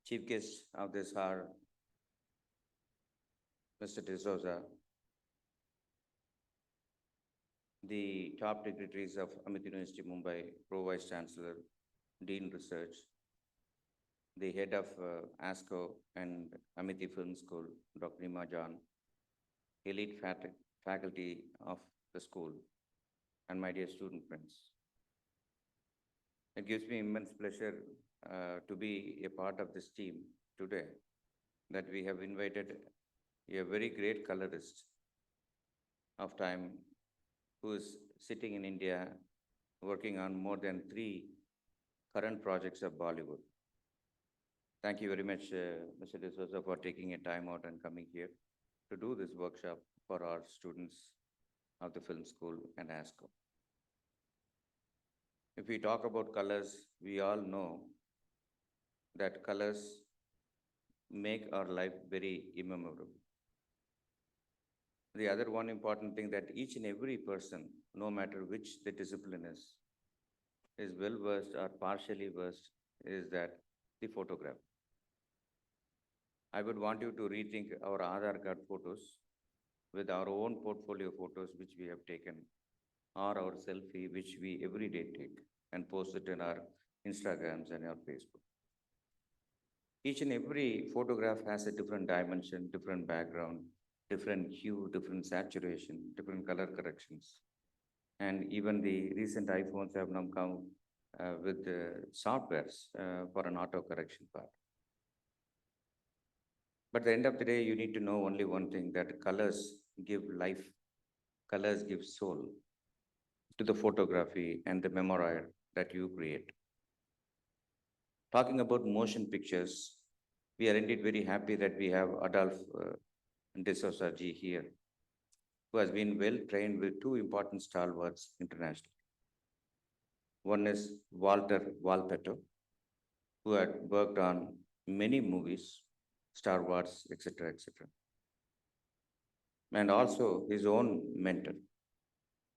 Chief guests of this are Mr. D'Souza, the top dignitaries of Amit University, Mumbai, Pro Vice Chancellor, Dean Research, the head of ASCO and Amity Film School, Dr. Nima John, elite faculty of the school, and my dear student friends. It gives me immense pleasure to be a part of this team today, that we have invited a very great colorist of time who is sitting in India working on more than 3 current projects of Bollywood. Thank you very much, Mr. D'Souza, for taking a time out and coming here to do this workshop for our students of the film school and ASCO. If we talk about colors, we all know that colors make our life very immemorable. The other one important thing that each and every person, no matter which the discipline is well versed or partially versed, is that the photograph. I would want you to rethink our Aadhaar card photos with our own portfolio photos which we have taken, or our selfie which we every day take and post it in our Instagrams and our Facebook. Each and every photograph has a different dimension, different background, different hue, different saturation, different color corrections. And even the recent iPhones have now come with softwares for an auto correction part. But at the end of the day, you need to know only one thing, that colors give life, colors give soul to the photography and the memory that you create. Talking about motion pictures, we are indeed very happy that we have Adolf D'Souza ji here, who has been well trained with 2 important stalwarts internationally. One is Walter Valpetto, who had worked on many movies, Star Wars, etc., etc. And also his own mentor,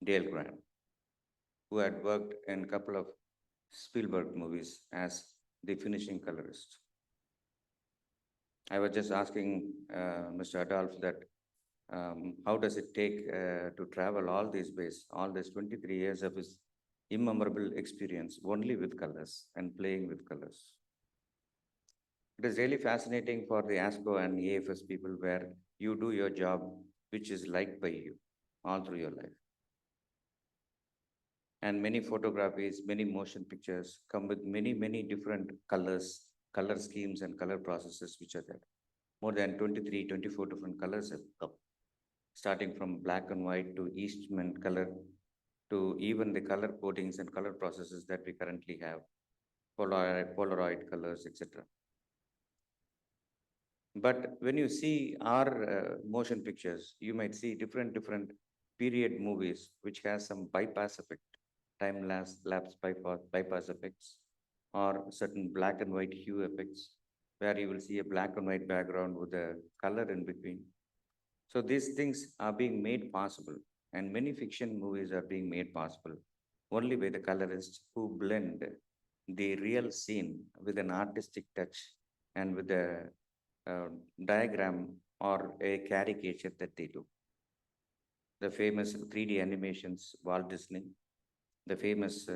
Dale Grant, who had worked in a couple of Spielberg movies as the finishing colorist. I was just asking Mr. Adolf that how does it take to travel all these ways, all these 23 years of his immemorable experience only with colors and playing with colors. It is really fascinating for the ASCO and AFS people where you do your job, which is liked by you all through your life. And many photographies, many motion pictures come with many, many different colors, color schemes and color processes which are there. More than 23, 24 different colors have come, starting from black and white to Eastman color, to even the color codings and color processes that we currently have, Polaroid colors, etc. But when you see our motion pictures, you might see different period movies which has some bypass effect, time lapse bypass effects, or certain black and white hue effects, where you will see a black and white background with a color in between. So these things are being made possible, and many fiction movies are being made possible only by the colorists who blend the real scene with an artistic touch and with a diagram or a caricature that they do. The famous 3D animations, Walt Disney, the famous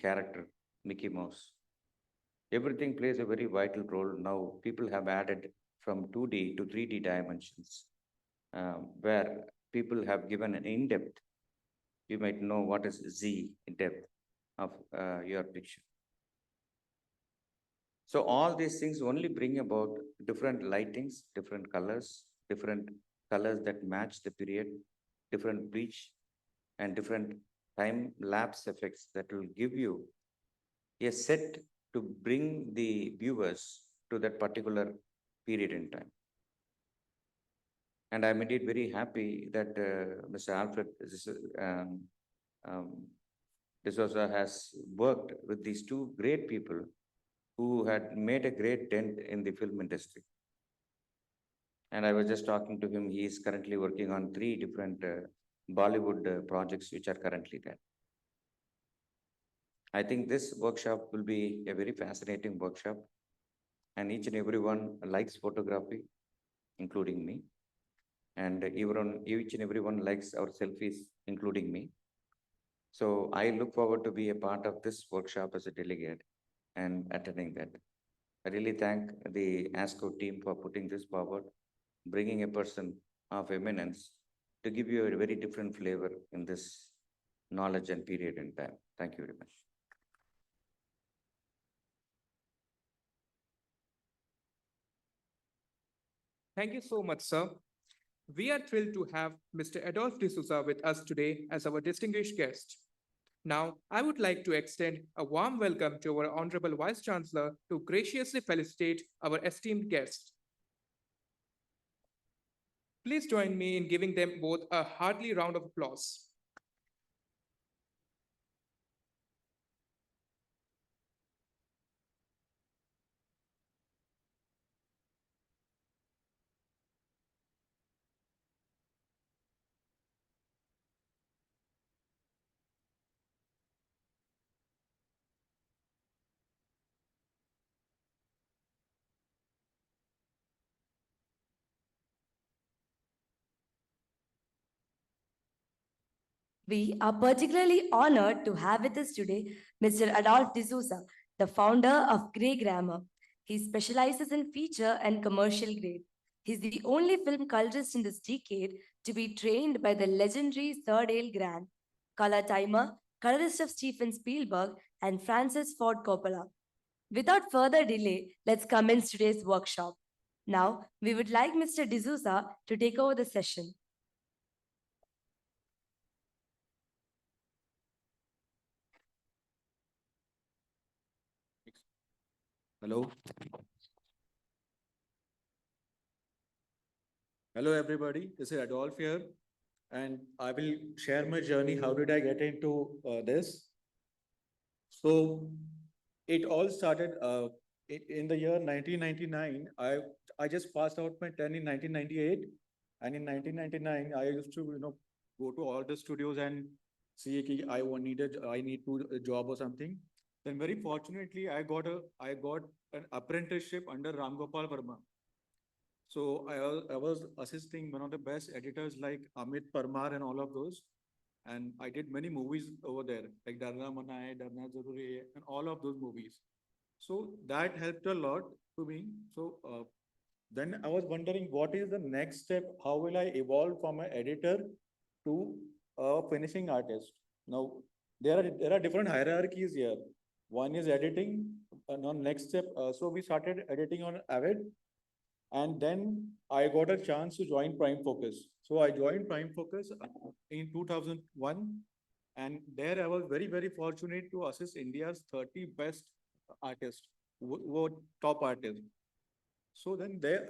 character, Mickey Mouse. Everything plays a very vital role. Now, people have added from 2D to 3D dimensions, where people have given an in-depth. You might know what is Z in depth of your picture. So all these things only bring about different lightings, different colors that match the period, different bleach, and different time lapse effects that will give you a set to bring the viewers to that particular period in time. And I'm indeed very happy that Mr. Alfred D'Souza has worked with these 2 great people who had made a great dent in the film industry. And I was just talking to him, he is currently working on 3 different Bollywood projects which are currently there. I think this workshop will be a very fascinating workshop. and each and everyone likes photography, including me. And each and everyone likes our selfies, including me. So I look forward to be a part of this workshop as a delegate and attending that. I really thank the ASCO team for putting this forward, bringing a person of eminence to give you a very different flavor in this knowledge and period in time. Thank you very much. Thank you so much, sir. We are thrilled to have Mr. Adolphe D'Souza with us today as our distinguished guest. Now, I would like to extend a warm welcome to our Honorable Vice Chancellor to graciously felicitate our esteemed guest. Please join me in giving them both a hearty round of applause. We are particularly honored to have with us today Mr. Adolphe D'Souza, the founder of Grey Grammar. He specializes in feature and commercial grade. He's the only film colorist in this decade to be trained by the legendary Sir Dale Grant, color timer, colorist of Steven Spielberg and Francis Ford Coppola. Without further delay, let's commence today's workshop. Now, we would like Mr. D'Souza to take over the session. Hello. Hello, everybody. This is Adolphe here, and I will share my journey. How did I get into this? So, it all started in the year 1999. I just passed out my 10 in 1998, and in 1999, I used to go to all the studios and see ki I need to a job or something. Then very fortunately, I got an apprenticeship under Ram Gopal Verma. So I was assisting one of the best editors like Amit Parmar and all of those. And I did many movies over there, like Darna Manaye, Darna Zaruri, Hai, and all of those movies. So that helped a lot to me. So then I was wondering, what is the next step? How will I evolve from an editor to a finishing artist? Now, there are different hierarchies here. One is editing, and on next step, so we started editing on Avid, and then I got a chance to join Prime Focus. So I joined Prime Focus in 2001, and there I was very, very fortunate to assist India's 30 best artists, top artists. So then there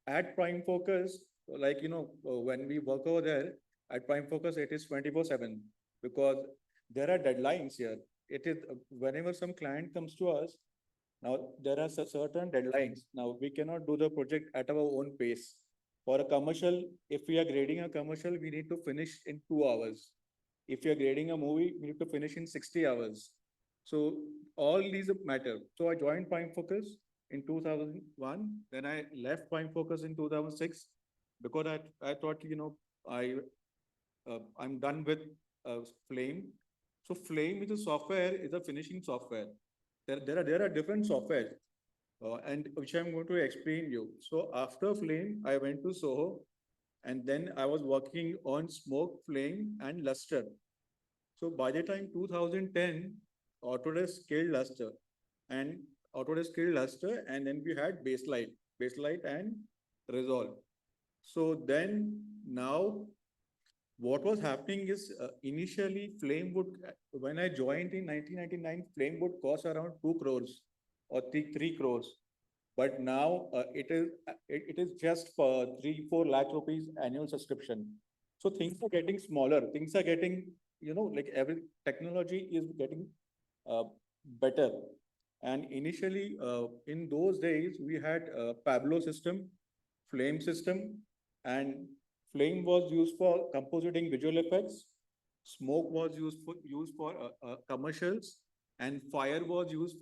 at Prime Focus, like when we work over there at Prime Focus, it is 24/7 because there are deadlines here. It is whenever some client comes to us, now there are certain deadlines. Now we cannot do the project at our own pace. For a commercial, if we are grading a commercial, we need to finish in 2 hours. If you are grading a movie, we need to finish in 60 hours. So all these matter. So I joined Prime Focus in 2001. Then I left Prime Focus in 2006 because I thought, I'm done with Flame. So Flame is a software, is a finishing software. There are different software, and which I'm going to explain you. So after Flame, I went to Soho, and then I was working on Smoke, Flame, and Luster. So by the time 2010, Autodesk killed Luster, and Autodesk killed Luster, and then we had Baselight and Resolve. So then now what was happening is initially Flame would, when I joined in 1999, Flame would cost around 2 crores or 3 crores. But now it is just for 3-4 lakh rupees annual subscription. So things are getting smaller. Things are getting, like every technology is getting uh, better. And initially, in those days, we had Pablo system, Flame system, and Flame was used for compositing visual effects. Smoke was used for commercials, and fire was used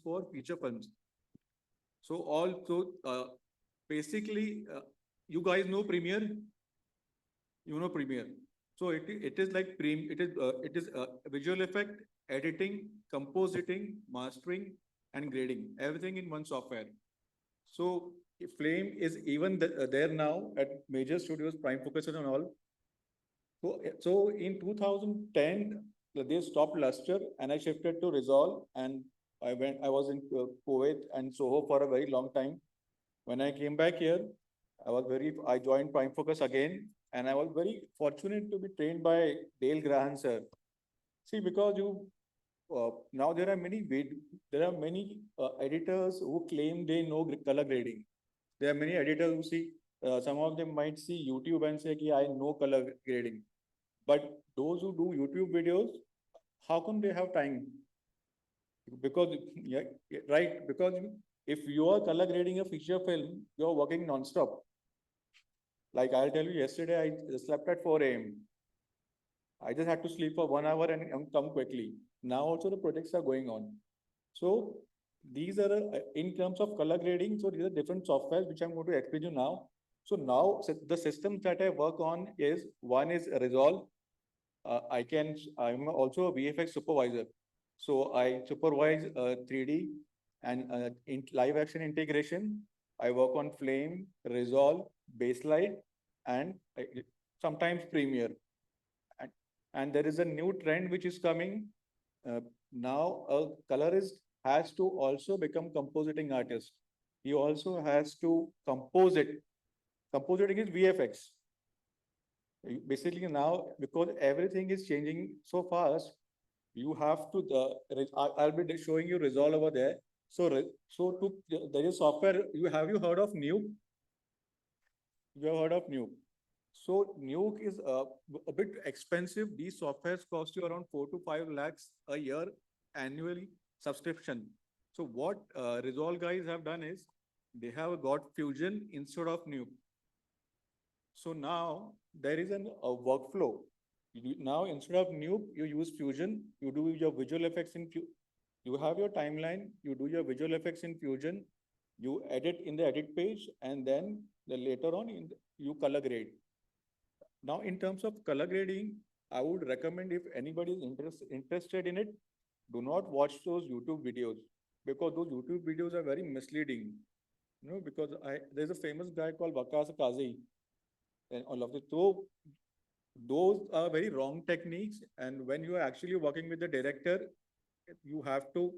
for feature films. So basically, you guys know Premiere. You know Premiere. So it is like it is visual effect, editing, compositing, mastering, and grading, everything in one software. So Flame is even there now at major studios, Prime Focus and all. So in 2010, they stopped Luster and I shifted to Resolve, and I was in Kuwait and Soho for a very long time. When I came back here, I joined Prime Focus again, and I was very fortunate to be trained by Dale Graham sir. See, because now there are many editors who claim they know color grading. There are many editors who see, some of them might see YouTube and say, I know color grading. But those who do YouTube videos, how come they have time? Because, yeah, right, because if you are color grading a feature film, you're working non-stop. Like I'll tell you, yesterday I slept at 4 a.m. I just had to sleep for 1 hour and come quickly. Now also the projects are going on. So these are, in terms of color grading, so these are different softwares which I'm going to explain you now. So now the systems that I work on is, one is Resolve. I'm also a VFX supervisor. So I supervise 3D and in live action integration. I work on Flame, Resolve, Baselight, and sometimes Premiere. And there is a new trend which is coming. Now a colorist has to also become compositing artist. He also has to compose it. Compositing is VFX. Basically now, because everything is changing so fast, you have to, I'll be showing you Resolve over there. There is software, you heard of Nuke? You have heard of Nuke. So Nuke is a bit expensive. These softwares cost you around 4 to 5 lakhs a year annually subscription. So what Resolve guys have done is they have got Fusion instead of Nuke. So now there is a workflow. Now instead of Nuke, you use Fusion. You do your visual effects in you have your timeline. You do your visual effects in Fusion. You edit in the edit page, and then later on you color grade. Now, in terms of color grading, I would recommend, if anybody is interested in it, do not watch those YouTube videos, because those YouTube videos are very misleading. You know, because there's a famous guy called Waqas Qazi and all of it. So those are very wrong techniques. And when you are actually working with the director, you have to,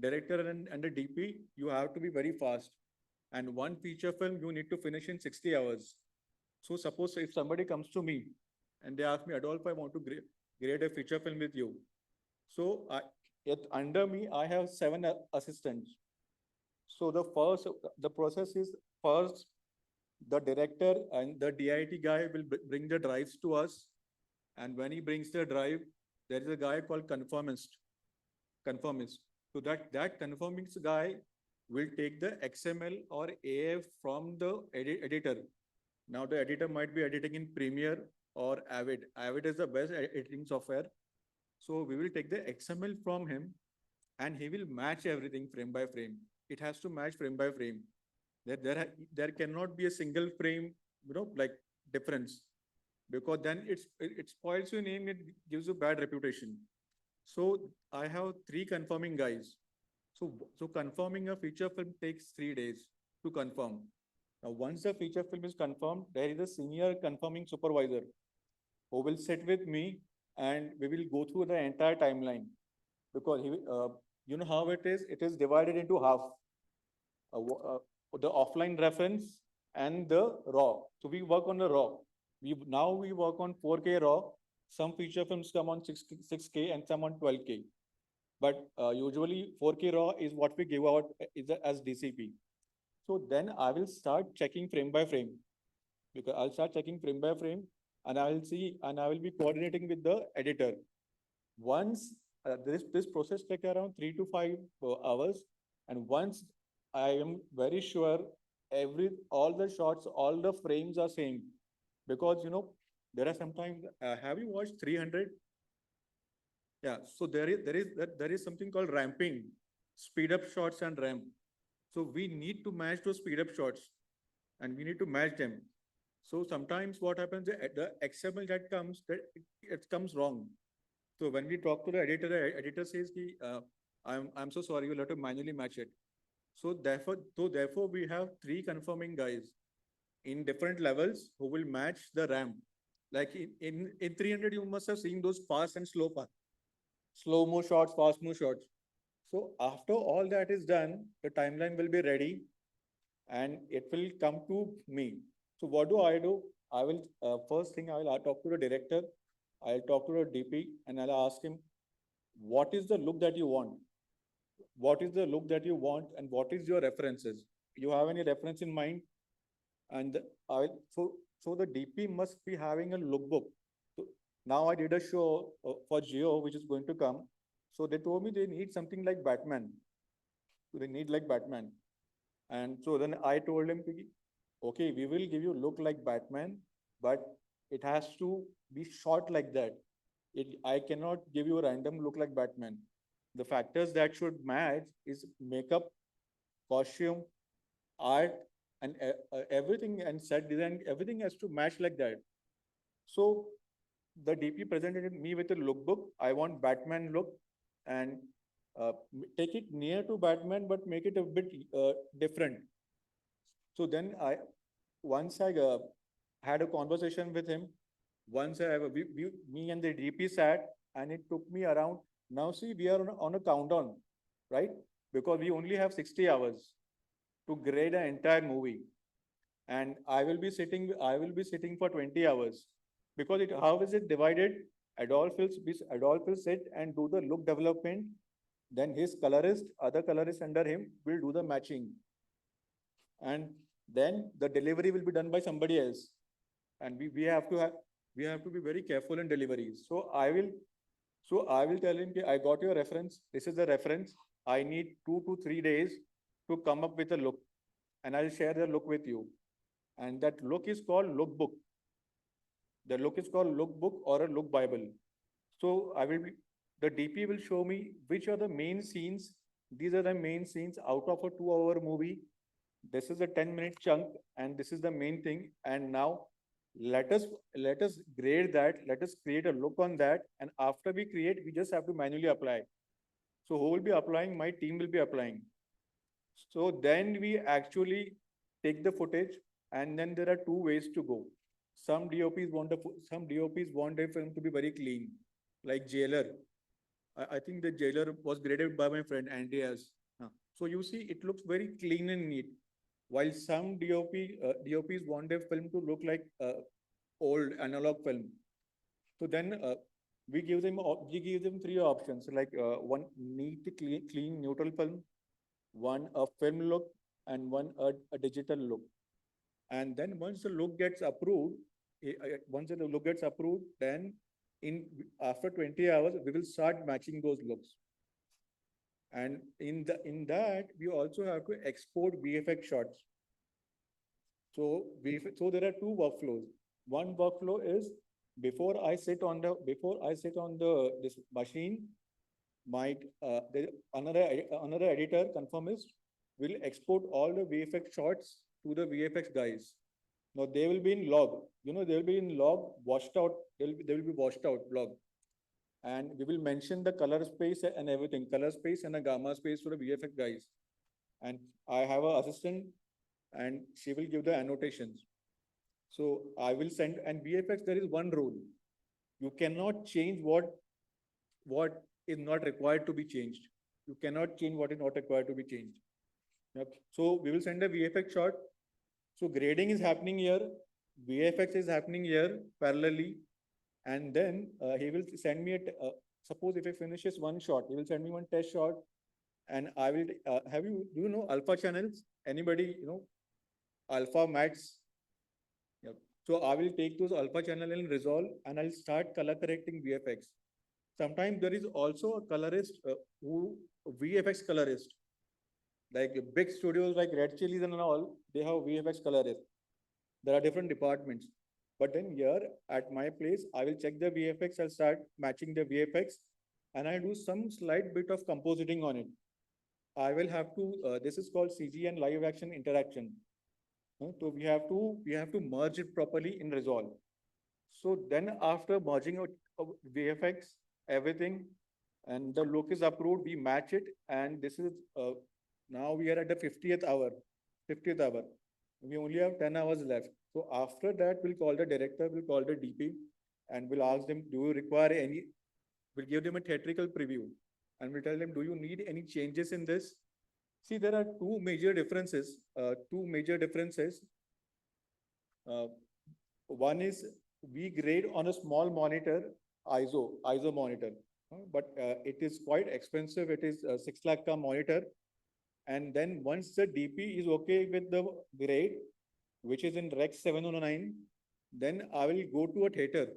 director and the DP, you have to be very fast. And one feature film, you need to finish in 60 hours. So suppose if somebody comes to me and they ask me, Adolf, I want to grade a feature film with you. So under me, I have 7 assistants. So the process is, first, the director and the DIT guy will bring the drives to us. And when he brings the drive, there is a guy called conformist. So that conformist guy will take the XML or AF from the editor. Now the editor might be editing in Premiere or Avid. Avid is the best editing software. So we will take the XML from him and he will match everything frame by frame. It has to match frame by frame. There cannot be a single frame, like difference, because then it spoils your name, it gives you bad reputation. So I have 3 confirming guys. So confirming a feature film takes 3 days to confirm. Now, once the feature film is confirmed, there is a senior confirming supervisor who will sit with me and we will go through the entire timeline, because you know how it is? It is divided into half. The offline reference and the RAW. So we work on the RAW. Now we work on 4K RAW. Some feature films come on 6K and some on 12K. But usually 4K RAW is what we give out as DCP. So then I will start checking frame by frame, because I'll start checking frame by frame and I will see, and I will be coordinating with the editor. Once this process takes around 3 to 5 hours. And once I am very sure all the shots, all the frames are same, because there are sometimes, have you watched 300? Yeah, so there is something called ramping, speed up shots and ramp. So we need to match those speed up shots and we need to match them. So sometimes what happens, the XML that comes, it comes wrong. So when we talk to the editor says, ki, I'm so sorry, you'll have to manually match it. So therefore we have three confirming guys in different levels who will match the ramp. Like in 300, you must have seen those fast and slow mo shots, fast mo shots. So after all that is done, the timeline will be ready and it will come to me. So what do? I will, first thing I'll talk to the director, I'll talk to the DP and I'll ask him, what is the look that you want? What is the look that you want and what is your references? You have any reference in mind? And so the DP must be having a lookbook. So now I did a show for Geo, which is going to come. So they told me they need something like Batman. So they need like Batman. And so then I told him, okay, we will give you look like Batman, but it has to be shot like that. I cannot give you a random look like Batman. The factors that should match is makeup, costume, art, and everything and set design, everything has to match like that. So the DP presented me with a lookbook. I want Batman look and take it near to Batman, but make it a bit different. So then once I had a conversation with him, me and the DP sat, and it took me around. Now see, we are on a countdown, right? Because we only have 60 hours to grade an entire movie, and I will be sitting for 20 hours because how is it divided? Adolf will sit and do the look development. Then his colorist, other colorist under him will do the matching, and then the delivery will be done by somebody else. And we have to be very careful in deliveries. So I will tell him, "Okay, I got your reference. This is the reference. I need 2 to 3 days to come up with a look, and I'll share the look with you. And that look is called lookbook. The look is called lookbook or a look Bible. So the DP will show me which are the main scenes. These are the main scenes out of a 2 hour movie. This is a 10-minute chunk, and this is the main thing. And now let us grade that. Let us create a look on that. And after we create, we just have to manually apply. So who will be applying? My team will be applying. So then we actually take the footage, and then there are two ways to go. Some DOPs want a film to be very clean, like Jailer. I think the Jailer was graded by my friend Andreas. So you see, it looks very clean and neat. While some DOPs want their film to look like old analog film. So then we give them three options, like one neat, clean, neutral film, one a film look, and one a digital look. And then once the look gets approved, then after 20 hours, we will start matching those looks. And in that, we also have to export VFX shots. So there are two workflows. One workflow is before I sit on this machine, another editor, conformist, will export all the VFX shots to the VFX guys. Now they will be in log. They will be in log washed out. They will be washed out log. And we will mention the color space and everything, color space and a gamma space for the VFX guys. And I have an assistant, and she will give the annotations. So I will send, and VFX, there is one rule. You cannot change what is not required to be changed. You cannot change what is not required to be changed. Yep. So we will send a VFX shot. So grading is happening here. VFX is happening here parallelly. And then he will send me suppose if he finishes one shot, he will send me one test shot. And I will, do you know alpha channels? Anybody, alpha max? Yep. So I will take those alpha channel and resolve, and I'll start color correcting VFX. Sometimes there is also a colorist VFX colorist. Like big studios like Red Chillies and all, they have VFX colorists. There are different departments. But then here at my place, I will check the VFX, I'll start matching the VFX, and I do some slight bit of compositing on it. I will have to, this is called CG and live action interaction. So we have to merge it properly in Resolve. So then after merging out VFX, everything, and the look is approved, we match it, and this is, now we are at the 50th hour, 50th hour. We only have 10 hours left. So after that, we'll call the director, we'll call the DP, and we'll ask them, do you require any, we'll give them a theatrical preview, and we'll tell them, do you need any changes in this? See, there are two major differences, one is we grade on a small monitor, ISO monitor, but it is quite expensive. It is a 6 lakh ka monitor. And then once the DP is okay with the grade, which is in Rec 709, then I will go to a theater.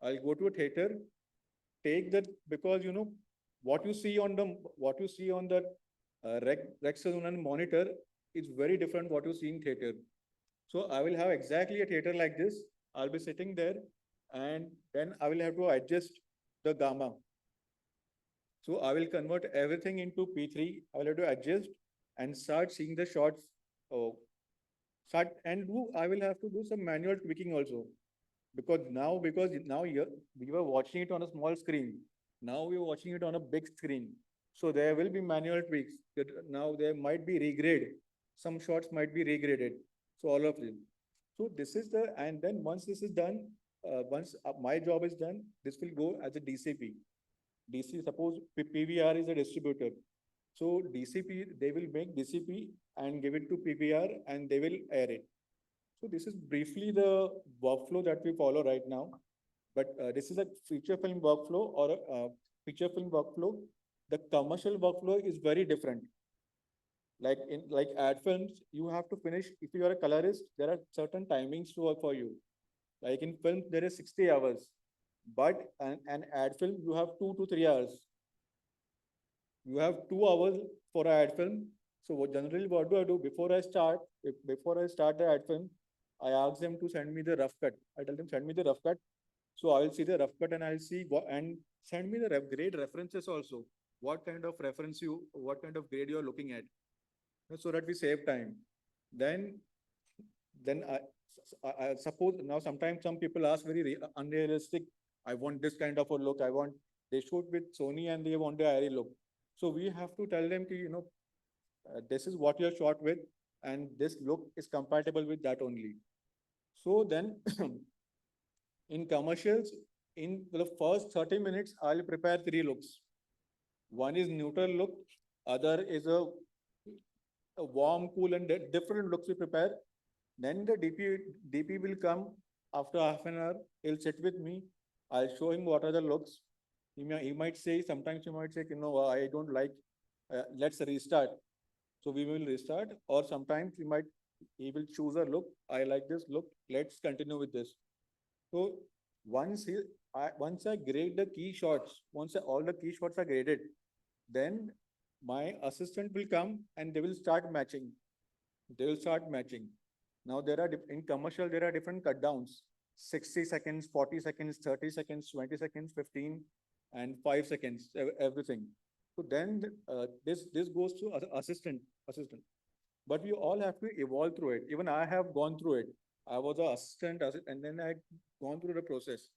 I'll go to a theater, take that, because you know what you see on the Rec 709 monitor is very different what you see in theater. So I will have exactly a theater like this. I'll be sitting there, and then I will have to adjust the gamma. So I will convert everything into P3. I will have to adjust and start seeing the shots. I will have to do some manual tweaking also. Because now we were watching it on a small screen. Now we are watching it on a big screen. So there will be manual tweaks. Now there might be regrade. Some shots might be regraded. So all of them. So this is and then once this is done, once my job is done, this will go as a DCP. Suppose PVR is a distributor. So DCP, they will make DCP and give it to PVR, and they will air it. So this is briefly the workflow that we follow right now. But this is a feature film workflow or a feature film workflow. The commercial workflow is very different. Like ad films, you have to finish. If you are a colorist, there are certain timings to work for you. Like in film, there is 60 hours, but an ad film, you have 2 to 3 hours. You have 2 hours for an ad film. So generally, what do I do before I start? Before I start the ad film, I ask them to send me the rough cut. I tell them, send me the rough cut. So I will see the rough cut, and I'll see and send me the grade references also. What kind of grade you are looking at, so that we save time. Then I suppose now sometimes some people ask very unrealistic. I want this kind of a look. They shoot with Sony and they want the Arri look. So we have to tell them, this is what you're shot with, and this look is compatible with that only. So then in commercials, in the first 30 minutes, I'll prepare 3 looks. One is neutral look, other is a warm, cool, and different looks we prepare. Then the DP will come after half an hour. He'll sit with me. I'll show him what are the looks. He might say, sometimes he might say, I don't like, let's restart. So we will restart, or sometimes he will choose a look. I like this look. Let's continue with this. So once I grade the key shots, once all the key shots are graded, then my assistant will come and they will start matching. Now in commercial, there are different cut downs: 60 seconds, 40 seconds, 30 seconds, 20 seconds, 15, and 5 seconds, everything. So then this goes to assistant. But we all have to evolve through it. Even I have gone through it. I was an assistant, and then I gone through the process.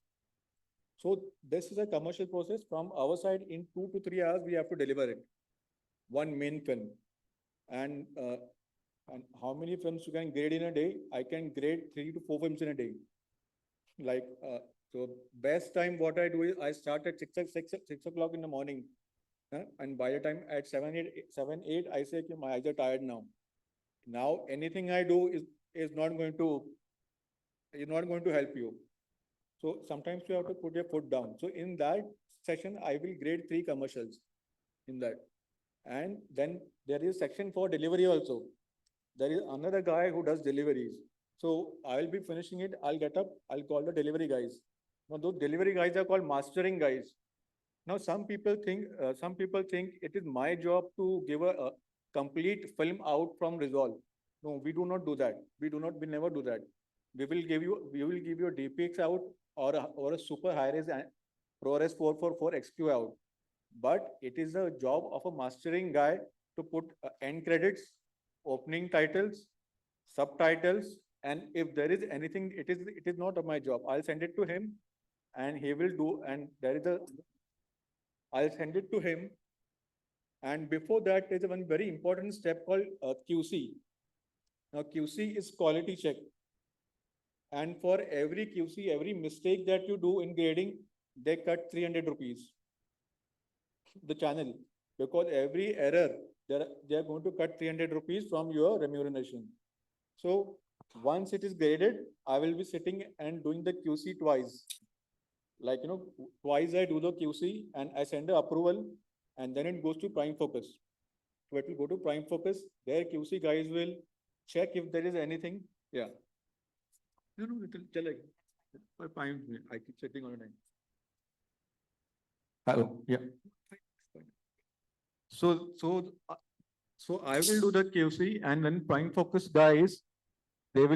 So this is a commercial process. From our side, in 2 to 3 hours, we have to deliver it. One main film. And how many films you can grade in a day? I can grade 3 to 4 films in a day. So best time what I do is I start at 6 o'clock in the morning. And by the time at 7, 8, I say, my eyes are tired now. Now anything I do is not going to help you. So sometimes you have to put your foot down. So in that session, I will grade 3 commercials in that. And then there is section for delivery also. There is another guy who does deliveries. So I will be finishing it. I'll get up. I'll call the delivery guys. Now those delivery guys are called mastering guys. Now some people think it is my job to give a complete film out from Resolve. No, we do not do that. We never do that. We will give you a DPX out or a super high-res ProRes 444 XQ out. But it is a job of a mastering guy to put end credits, opening titles, subtitles, and if there is anything, it is not my job. I'll send it to him, and he will do. And there is a, I'll send it to him. And before that, there's a one very important step called QC. Now, QC is quality check. And for every QC, every mistake that you do in grading, they cut 300 rupees. The channel, because every error, they are going to cut 300 rupees from your remuneration. So once it is graded, I will be sitting and doing the QC twice. Like, twice I do the QC and I send the approval, and then it goes to Prime Focus. So it will go to Prime Focus. Their QC guys will check if there is anything. Yeah. No, it will tell like, fine. I keep checking on it. Hello, yeah. So I will do the QC, and then Prime Focus guys, they have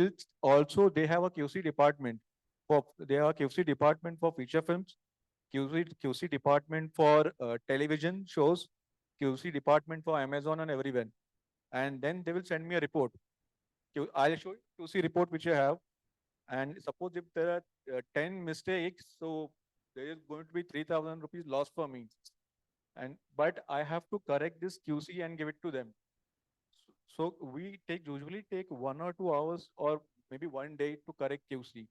a QC department. They have a QC department for feature films, QC department for television shows, QC department for Amazon and everywhere. And then they will send me a report. I'll show you QC report which I have. And suppose if there are 10 mistakes, so there is going to be 3,000 rupees loss for me. But I have to correct this QC and give it to them. So we usually take 1 or 2 hours or maybe 1 day to correct QC.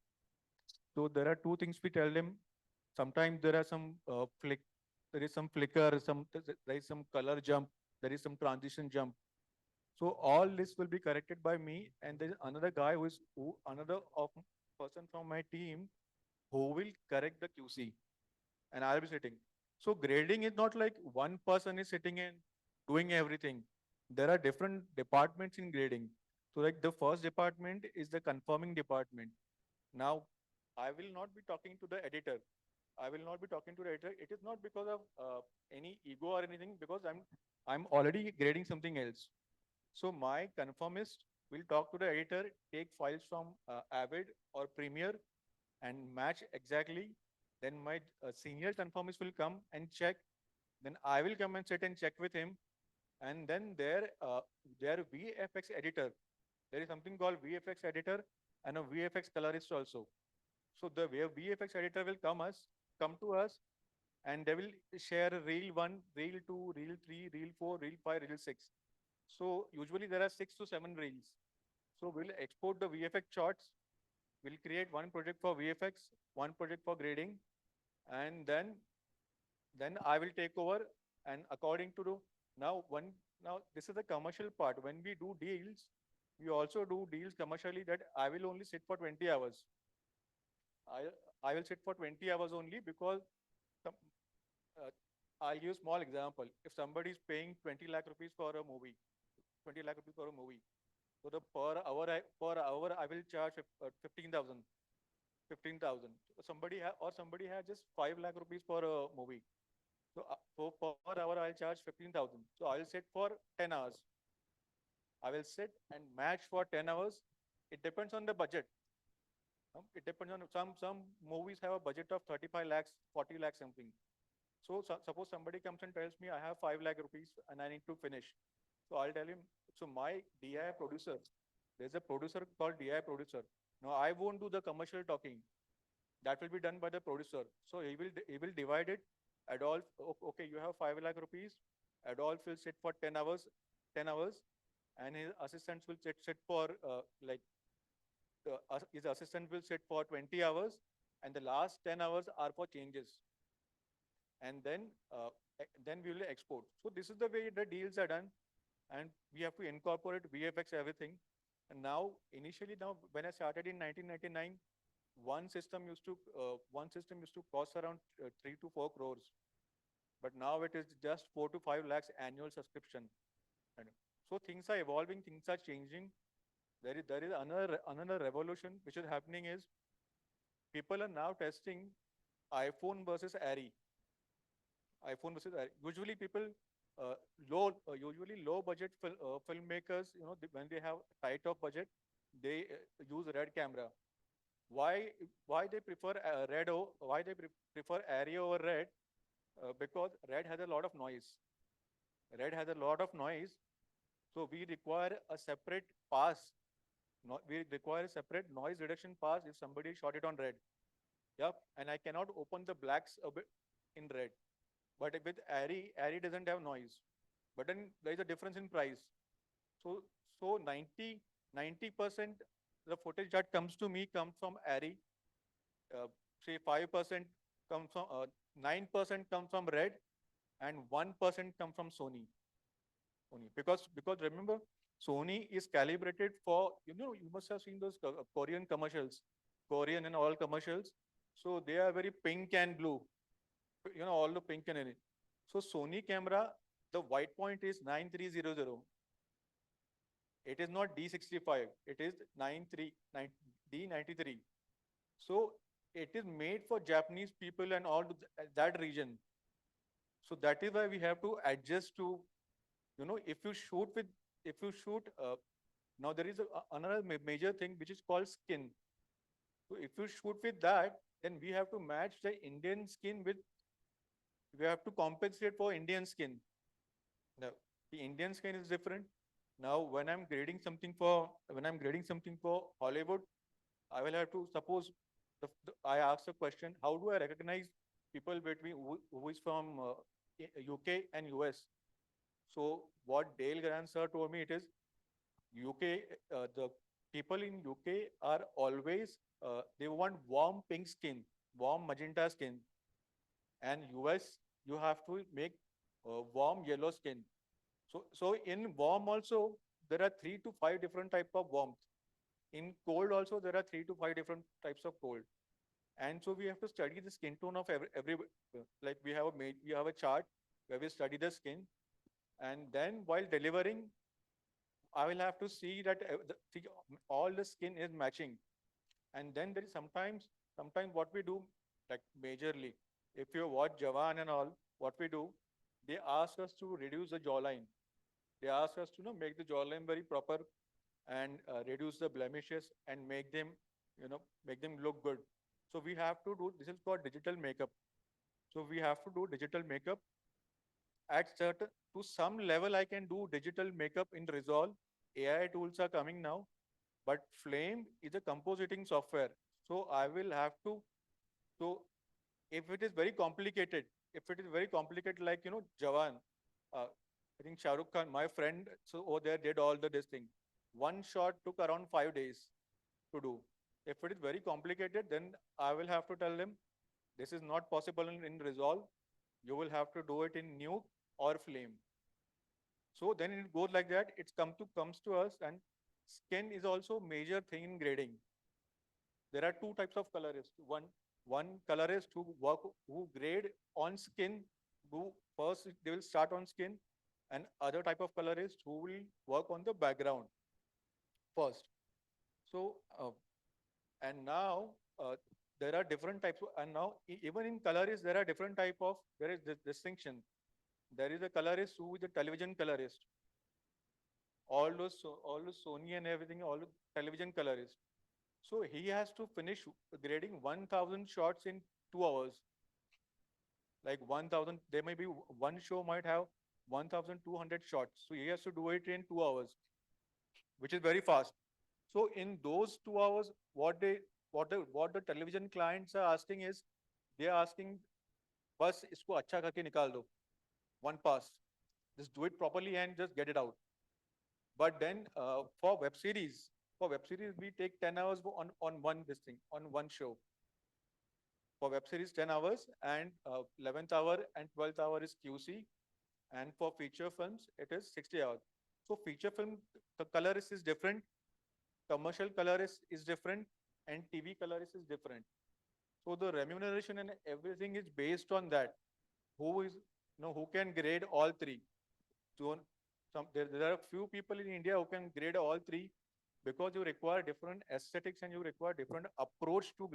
So there are two things we tell them. Sometimes there are some there is some flicker, there is some color jump, there is some transition jump. So all this will be corrected by me, and there is another guy another person from my team who will correct the QC, and I'll be sitting. So grading is not like one person is sitting and doing everything. There are different departments in grading. So like the first department is the confirming department. Now, I will not be talking to the editor. I will not be talking to the editor. It is not because of any ego or anything, because I'm already grading something else. So my conformist will talk to the editor, take files from Avid or Premiere and match exactly. Then my senior conformist will come and check. Then I will come and sit and check with him. And then their VFX editor, there is something called VFX editor and a VFX colorist also. So the VFX editor will come to us, and they will share reel 1, reel 2, reel 3, reel 4, reel 5, reel 6. So usually there are 6 to 7 reels. So we'll export the VFX shots. We'll create one project for VFX, one project for grading, and then I will take over. And according to now this is the commercial part. When we do deals, we also do deals commercially that I will only sit for 20 hours. I will sit for 20 hours only because I'll give a small example. If somebody is paying 20 lakh rupees for a movie, 20 lakh rupees for a movie, so the per hour I will charge 15,000. 15,000. Somebody has just 5 lakh rupees for a movie. So per hour I'll charge 15,000. So I'll sit for 10 hours. I will sit and match for 10 hours. It depends on the budget. It depends on some movies have a budget of 35 lakhs, 40 lakhs something. So suppose somebody comes and tells me I have 5 lakh rupees and I need to finish. So I'll tell him, so my DI producer, there's a producer called DI producer. Now I won't do the commercial talking. That will be done by the producer. So he will divide it. Adolf, okay, you have 5 lakh rupees. Adolf will sit for 10 hours, and his assistants will sit for his assistant will sit for 20 hours, and the last 10 hours are for changes. And then we will export. So this is the way the deals are done, and we have to incorporate VFX everything. And now, initially, when I started in 1999, one system used to cost around 3 to 4 crores, but now it is just 4 to 5 lakhs annual subscription. And so things are evolving, things are changing. There is another revolution which is happening is people are now testing iPhone versus Arri. iPhone versus Arri. Usually people usually low budget filmmakers, when they have tight of budget, they use red camera. Why, why they prefer why they prefer Arri over red? Because red has a lot of noise. Red has a lot of noise, so we require a separate pass. No, we require a separate noise reduction pass if somebody shot it on red. Yep, and I cannot open the blacks a bit in red. But with Arri doesn't have noise. But then there is a difference in price. So, so 90% the footage that comes to me comes from Arri. Say 5% comes from, 9% comes from red, and 1% comes from Sony. Because remember, Sony is calibrated for, you must have seen those Korean commercials, Korean and all commercials. So they are very pink and blue, all the pink and any. So Sony camera, the white point is 9300. It is not D65, it is D93. So it is made for Japanese people and all that region. So that is why we have to adjust to, if you shoot with, if you shoot, now there is another major thing which is called skin. So if you shoot with that, then we have to match the Indian skin with, we have to compensate for Indian skin. Now, the Indian skin is different. Now, when I'm grading something for Hollywood, I will have to suppose I ask a question: how do I recognize people between who is from UK and US? So what Dale Grant sir told me, it is UK. The people in UK are always they want warm pink skin, warm magenta skin, and US you have to make warm yellow skin. So in warm also there are 3 to 5 different type of warmth. In cold also there are 3 to 5 different types of cold. And so we have to study the skin tone of every like we have a chart where we study the skin, and then while delivering, I will have to see that all the skin is matching. And then there is sometimes what we do, like majorly, if you watch Jawan and all, what we do, they ask us to reduce the jawline. They ask us to make the jawline very proper and reduce the blemishes and make them, make them look good. So we have to do, this is called digital makeup. So we have to do digital makeup at certain, to some level I can do digital makeup in Resolve. AI tools are coming now, but Flame is a compositing software. So I will have to, so if it is very complicated, like, Jawan, I think Shah Rukh Khan, my friend, so over there did all this thing. One shot took around 5 days to do. If it is very complicated, then I will have to tell them, this is not possible in Resolve. You will have to do it in Nuke or Flame. So then it goes like that. It comes to us, and skin is also major thing in grading. There are 2 types of colorists. One colorist who grade on skin, who first they will start on skin, and other type of colorist who will work on the background first. So and now there are different types, and now even in colorist there are different type of, there is this distinction. There is a colorist who is a television colorist. All those Sony and everything, all the television colorist. So he has to finish grading 1,000 shots in 2 hours. Like 1,000, there may be one show might have 1,200 shots. So he has to do it in 2 hours, which is very fast. So in those 2 hours, what the television clients are asking is, they are asking, बस इसको अच्छा करके निकाल दो, one pass. Just do it properly and just get it out. But then for web series, we take 10 hours on one show. For web series, 10 hours, and 11th hour and 12th hour is QC. And for feature films, it is 60 hours. So feature film, the colorist is different, commercial colorist is different, and TV colorist is different. So the remuneration and everything is based on that. Who can grade all 3? So there are a few people in India who can grade all 3, because you require different aesthetics and you require different approach to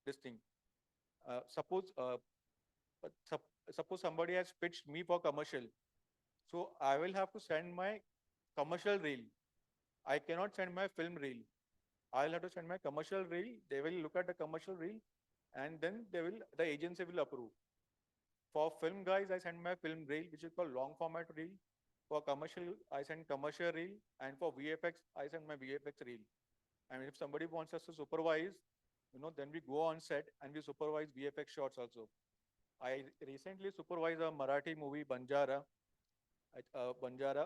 this thing. Suppose somebody has pitched me for commercial. So I will have to send my commercial reel. I cannot send my film reel. I'll have to send my commercial reel, they will look at the commercial reel, and then the agency will approve. For film guys, I send my film reel, which is called long format reel. For commercial, I send commercial reel, and for VFX, I send my VFX reel. And if somebody wants us to supervise, then we go on set and we supervise VFX shots also. I recently supervised a Marathi movie, Banjara,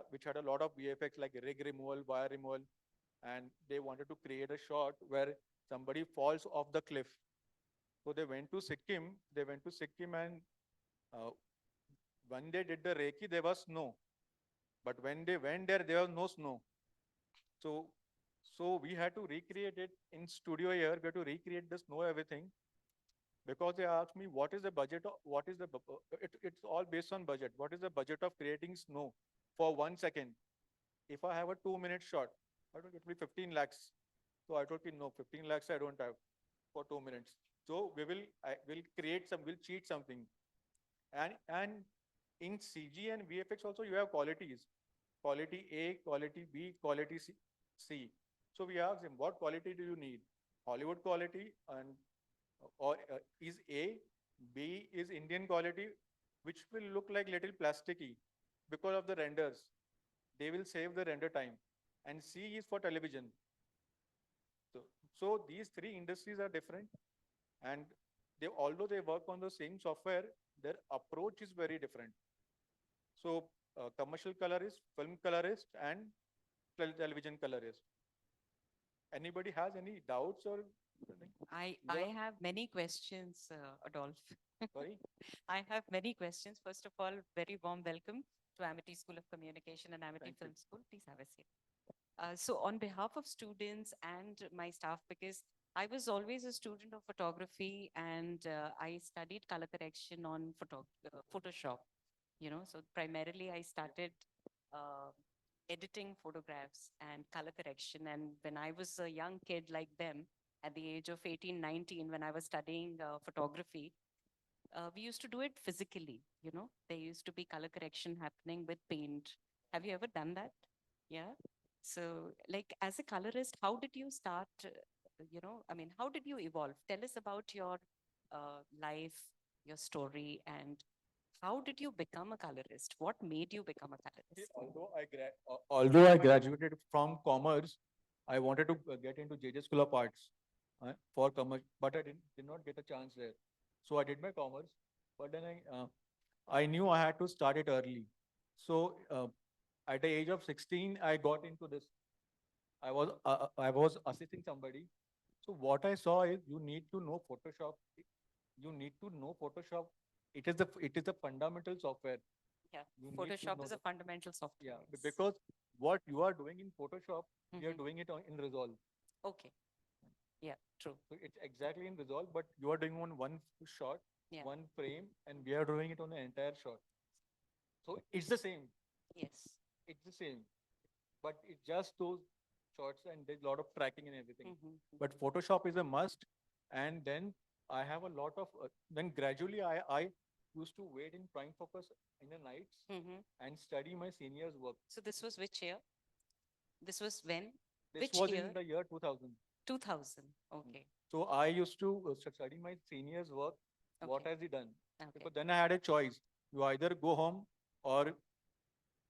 which had a lot of VFX like rig removal, wire removal, and they wanted to create a shot where somebody falls off the cliff. So they went to Sikkim. And uh, when they did the Reiki, there was snow. But when they went there, there was no snow. So, so we had to recreate it in studio here. We had to recreate the snow, everything. Because they asked me, what is the budget of, it's all based on budget. What is the budget of creating snow for 1 second? If I have a 2 minute shot, I told it will be 15 lakhs. So I told him, no, 15 lakhs I don't have for 2 minutes. So we'll cheat something. And in CG and VFX also you have qualities. Quality A, quality B, quality C. So we asked him, what quality do you need? Hollywood quality or is A, B is Indian quality, which will look like little plasticky because of the renders. They will save the render time. And C is for television. So these three industries are different, and although they work on the same software, their approach is very different. So commercial colorist, film colorist, and television colorist. Anybody has any doubts or anything? I Yeah. have many questions, Adolf. Sorry? I have many questions. First of all, very warm welcome to Amity School of Communication and Amity Thank you. Film School. Please have a seat. So on behalf of students and my staff, because I was always a student of photography and I studied color correction on Photoshop, so primarily I started uh, editing photographs and color correction. And when I was a young kid like them, at the age of 18, 19, when I was studying photography, we used to do it physically, there used to be color correction happening with paint. Have you ever done that? Yeah. So like as a colorist, how did you start, how did you evolve? Tell us about your life, your story, and how did you become a colorist? What made you become a See, colorist? although I graduated from commerce, I wanted to get into JJ School of Arts for commerce, but I did not get a chance there. So I did my commerce, but then I knew I had to start it early. So at the age of 16, I got into this. I was assisting somebody. So what I saw is you need to know Photoshop. You need to know Photoshop. It is the fundamental software. Yeah, You need to Photoshop know is a the- fundamental software. Yeah, yes. because what you are doing in Photoshop, we are Mhm. doing it in Resolve. Okay. Yeah, true. So it's exactly in Resolve, but you are doing on one shot, Yeah. one frame, and we are doing it on the entire shot. So it's the same. Yes. It's the same, but it's just those shots, and there's a lot of tracking and everything. Mhm. But Photoshop is a must. And then I have a lot of, then gradually I used to wait in prime focus in the nights Mhm. and study my seniors' work. So this was which year? This was when? This Which was year? in the year 2000. 2000. Okay. So I used to study my seniors' work. What Okay. has he done? Okay. Because then I had a choice. You either go home or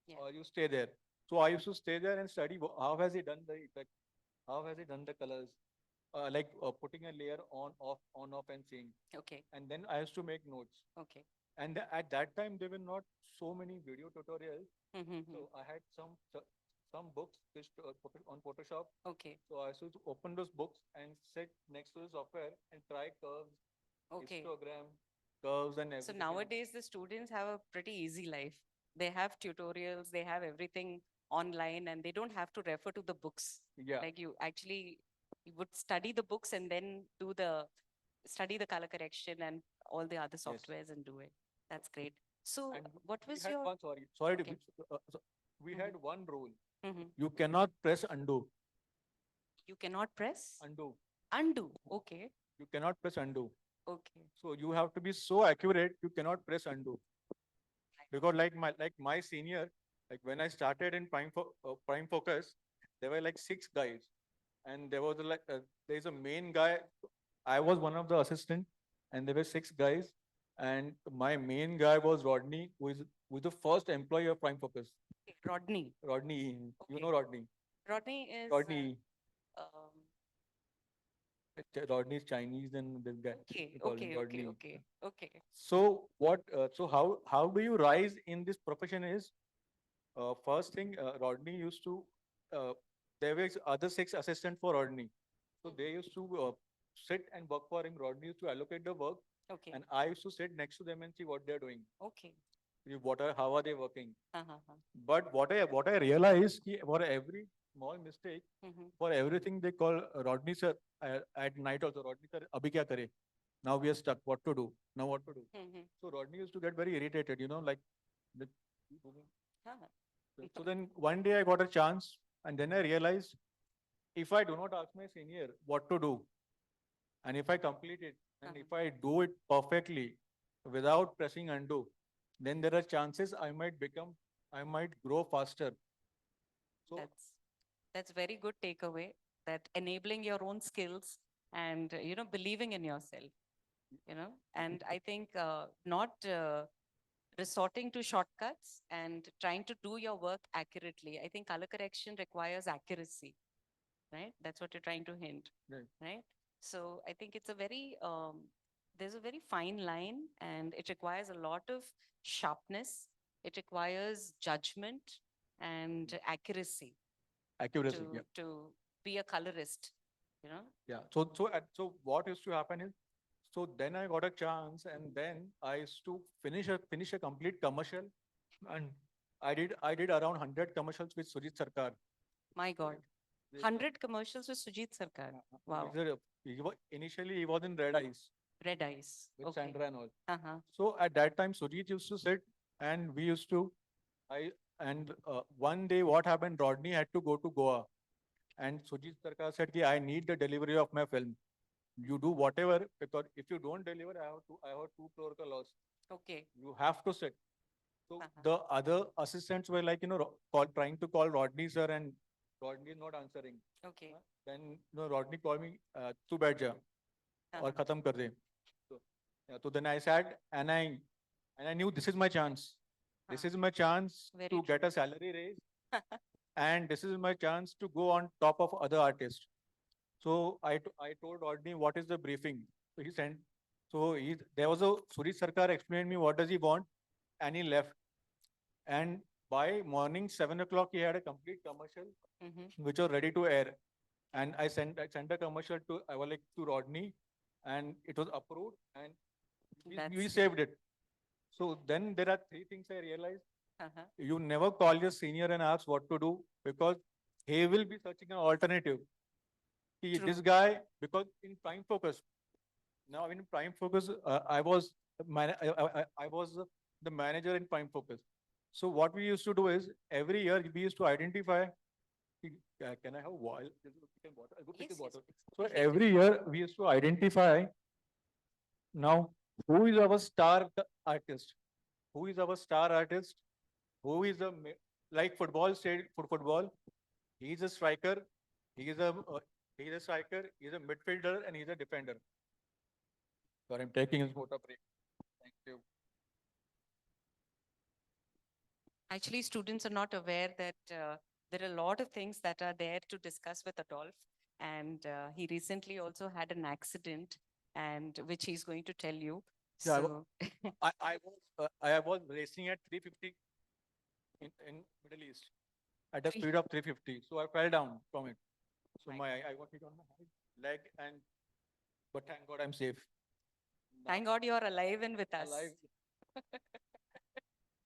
Yeah. or you stay there. So I used to stay there and study how has he done the effect, how has he done the colors, like putting a layer on, off, and seeing. Okay. And then I used to make notes. Okay. And at that time, there were not so many video tutorials. Mhm. So I had some books which on Photoshop. Okay. So I used to open those books and sit next to the software and try curves, Okay. histogram, curves, and So everything. nowadays the students have a pretty easy life. They have tutorials, they have everything online, and they don't have to refer to the books. Yeah. Like you would study the books and then study the color correction and all the other Yes. softwares and do it. That's great. So And what we was had your? one, sorry to Okay. we had one rule. Mhm. You cannot press undo. You cannot press? Undo. Undo. Okay. You cannot press undo. Okay. So you have to be so accurate, you cannot press undo. Because like my senior, like when I started in Prime Focus, there were like 6 guys. and there was there's a main guy. I was one of the assistant, and there were 6 guys, and my main guy was Rodney, who is the first employee of Prime Focus. Rodney. Rodney, you Okay. know Rodney. Rodney is. Rodney, Um, Rodney is Chinese, and this guy. okay, we call him okay, okay, Rodney. okay, okay. So what? So how do you rise in this profession? Is first thing, Rodney used to. Uh, there were other 6 assistants for Rodney, so they used to sit and work for him. Rodney used to allocate the work, Okay, and I used to sit next to them and see what they're doing. okay. How are they working? Uh-huh. But what I realized, ki for every small mistake, Mhm. for everything they call Rodney sir at night also. Rodney sir, abhi kya kare? Now we are stuck. What to do? Now what to do? Mhm. So Rodney used to get very irritated, like. The, Uh-huh. so then one day I got a chance, and then I realized if I do not ask my senior what to do, and if I complete it, and Uh-huh. if I do it perfectly without pressing undo, then there are chances I might grow faster. So That's very good takeaway, that enabling your own skills and, believing in yourself, and I think not resorting to shortcuts and trying to do your work accurately. I think color correction requires accuracy, right? That's what you're trying to hint, Right. right? So I think it's a very, there's a very fine line, and it requires a lot of sharpness. It requires judgment and accuracy accuracy, to yeah. to be a colorist, you know? Yeah. So what used to happen is, so then I got a chance, and then I used to finish a complete commercial, and I did around 100 commercials with Sujit Sarkar. My God, This- 100 commercials with Sujit Sarkar. Wow. Initially he was in Red Eyes Red Eyes. with Okay. Sandra and all. Uh-huh. So at that time, Sujit used to sit, and we used to, one day what happened, Rodney had to go to Goa, and Sujit Sarkar said, ki, I need the delivery of my film. You do whatever, because if you don't deliver, I have 2 crore ka loss. Okay. You have to sit. So Uh-huh. the other assistants were like, trying to call Rodney sir, and Rodney is not answering. Okay. Then, Rodney called me, tu baith ja, aur Uh-huh. khatam kar de. So, yeah, so then I sat, and I knew this is my chance. This Huh. is my chance Very to true. get a salary raise, and this is my chance to go on top of other artists. So I told Rodney what is the briefing. So he sent. So there was a Suri Sarkar explained me what does he want, and he left. And by morning 7 o'clock, he had a complete commercial Mhm. which was ready to air. And I sent a commercial to Rodney, and it was approved, and we That's saved it. So then there are 3 things I realized. uh-huh. You never call your senior and ask what to do, because he will be searching an alternative. This True. guy, because in Prime Focus, now in Prime Focus, I was the manager in Prime Focus. So what we used to do is every year we used to identify. Can I have water? I'll go take a Yes, yes, bottle. please. So Take it. every year we used to identify now who is our star artist, who is our star artist, who is like football said for football. He is a striker. He is a he is a striker. He is a midfielder, and he is a defender. So I'm taking his water break. Thank you. Actually, students are not aware that there are a lot of things that are there to discuss with Adolf. And he recently also had an accident, and which he's going to tell you. Yeah, So, I was racing at 350 in Middle East at a Three- speed of 350. So I fell down from it. So My I got hit on my leg, but thank God I'm safe. thank God you're alive and with us. Alive.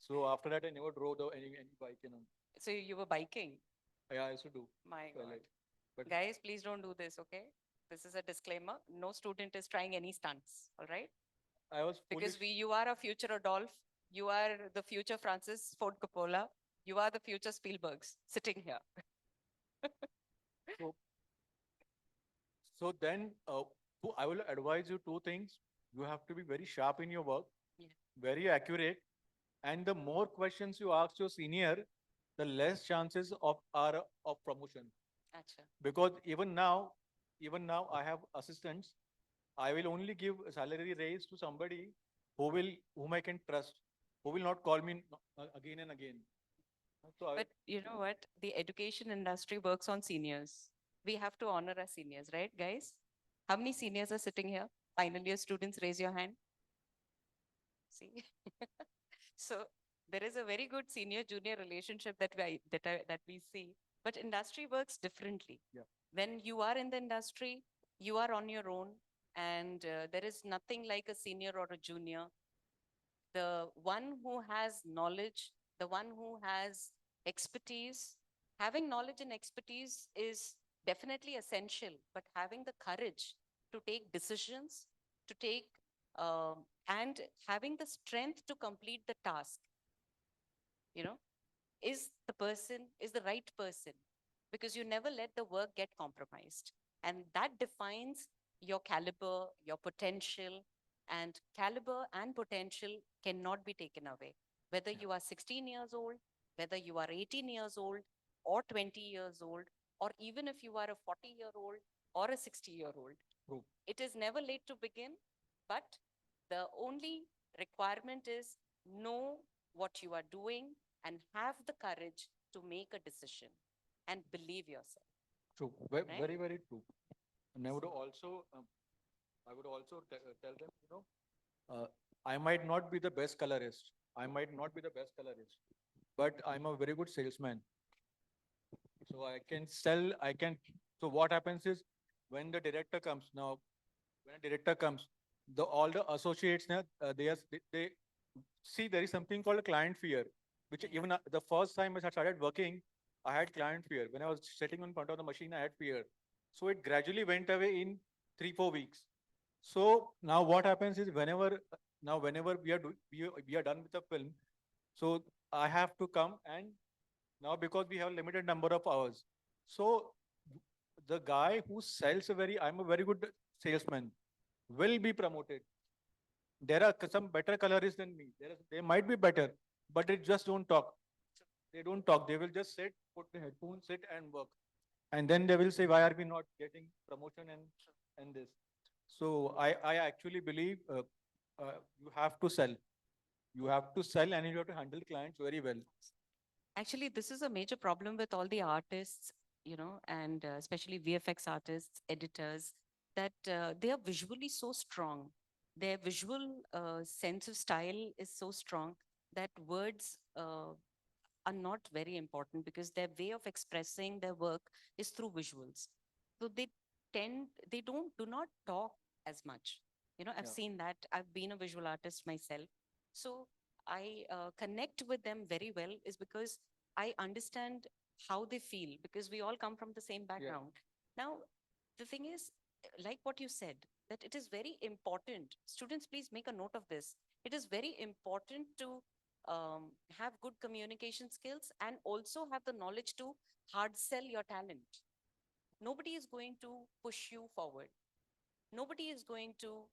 So after that, I never drove any bike. So you were biking. Yeah, I used to do. My So I God. like- But Guys, please don't do this, okay? This is a disclaimer. No student is trying any stunts, all right? I was Because foolish. you are a future Adolf. You are the future Francis Ford Coppola. You are the future Spielbergs sitting here. So then, I will advise you 2 things. You have to be very sharp in your work, Yeah. very accurate, and the more questions you ask your senior, the less chances of promotion. Acha. Because even now I have assistants. I will only give a salary raise to somebody whom I can trust, who will not call me again and again. So I, But you know what? The education industry works on seniors. We have to honor our seniors, right, guys? How many seniors are sitting here? Final year students, raise your hand. See? So there is a very good senior junior relationship that we see, but industry works differently. Yeah. When you are in the industry, you are on your own, and there is nothing like a senior or a junior. The one who has knowledge, the one who has expertise, having knowledge and expertise is definitely essential, but having the courage to take decisions, to take, and having the strength to complete the task, you know, is the right person, because you never let the work get compromised. And that defines your caliber, your potential, and caliber and potential cannot be taken away. Whether you are 16 years old, whether you are 18 years old, or 20 years old, or even if you are a 40-year-old or a 60-year-old, True. it is never late to begin, but the only requirement is know what you are doing and have the courage to make a decision and believe yourself. true, Right? very, very true. And I would also tell them, I might not be the best colorist. I might not be the best colorist, but I'm a very good salesman. So I can sell, so what happens is when the director comes now, when a director comes, all the associates, they see there is something called a client fear, which Yeah. even the first time I started working, I had client fear. When I was sitting in front of the machine, I had fear. So it gradually went away in 3, 4 weeks. So now what happens is whenever we are done with the film, so I have to come, and now because we have a limited number of hours. So the guy who sells I'm a very good salesman, will be promoted. There are some better colorists than me. They might be better, but they just don't talk. They don't talk. They will just sit, put the headphones, sit and work. And then they will say, why are we not getting promotion and this? So I actually believe you have to sell. You have to sell and you have to handle clients very well. Actually, this is a major problem with all the artists, and especially VFX artists, editors, that they are visually so strong. Their visual sense of style is so strong that words are not very important, because their way of expressing their work is through visuals. So they do not talk as much. I've Yeah. seen that. I've been a visual artist myself. So I connect with them very well, is because I understand how they feel, because we all come from the same background. Now, the thing is, like what you said, that it is very important. Students, please make a note of this. It is very important to have good communication skills and also have the knowledge to hard sell your talent. Nobody is going to push you forward. Nobody is going to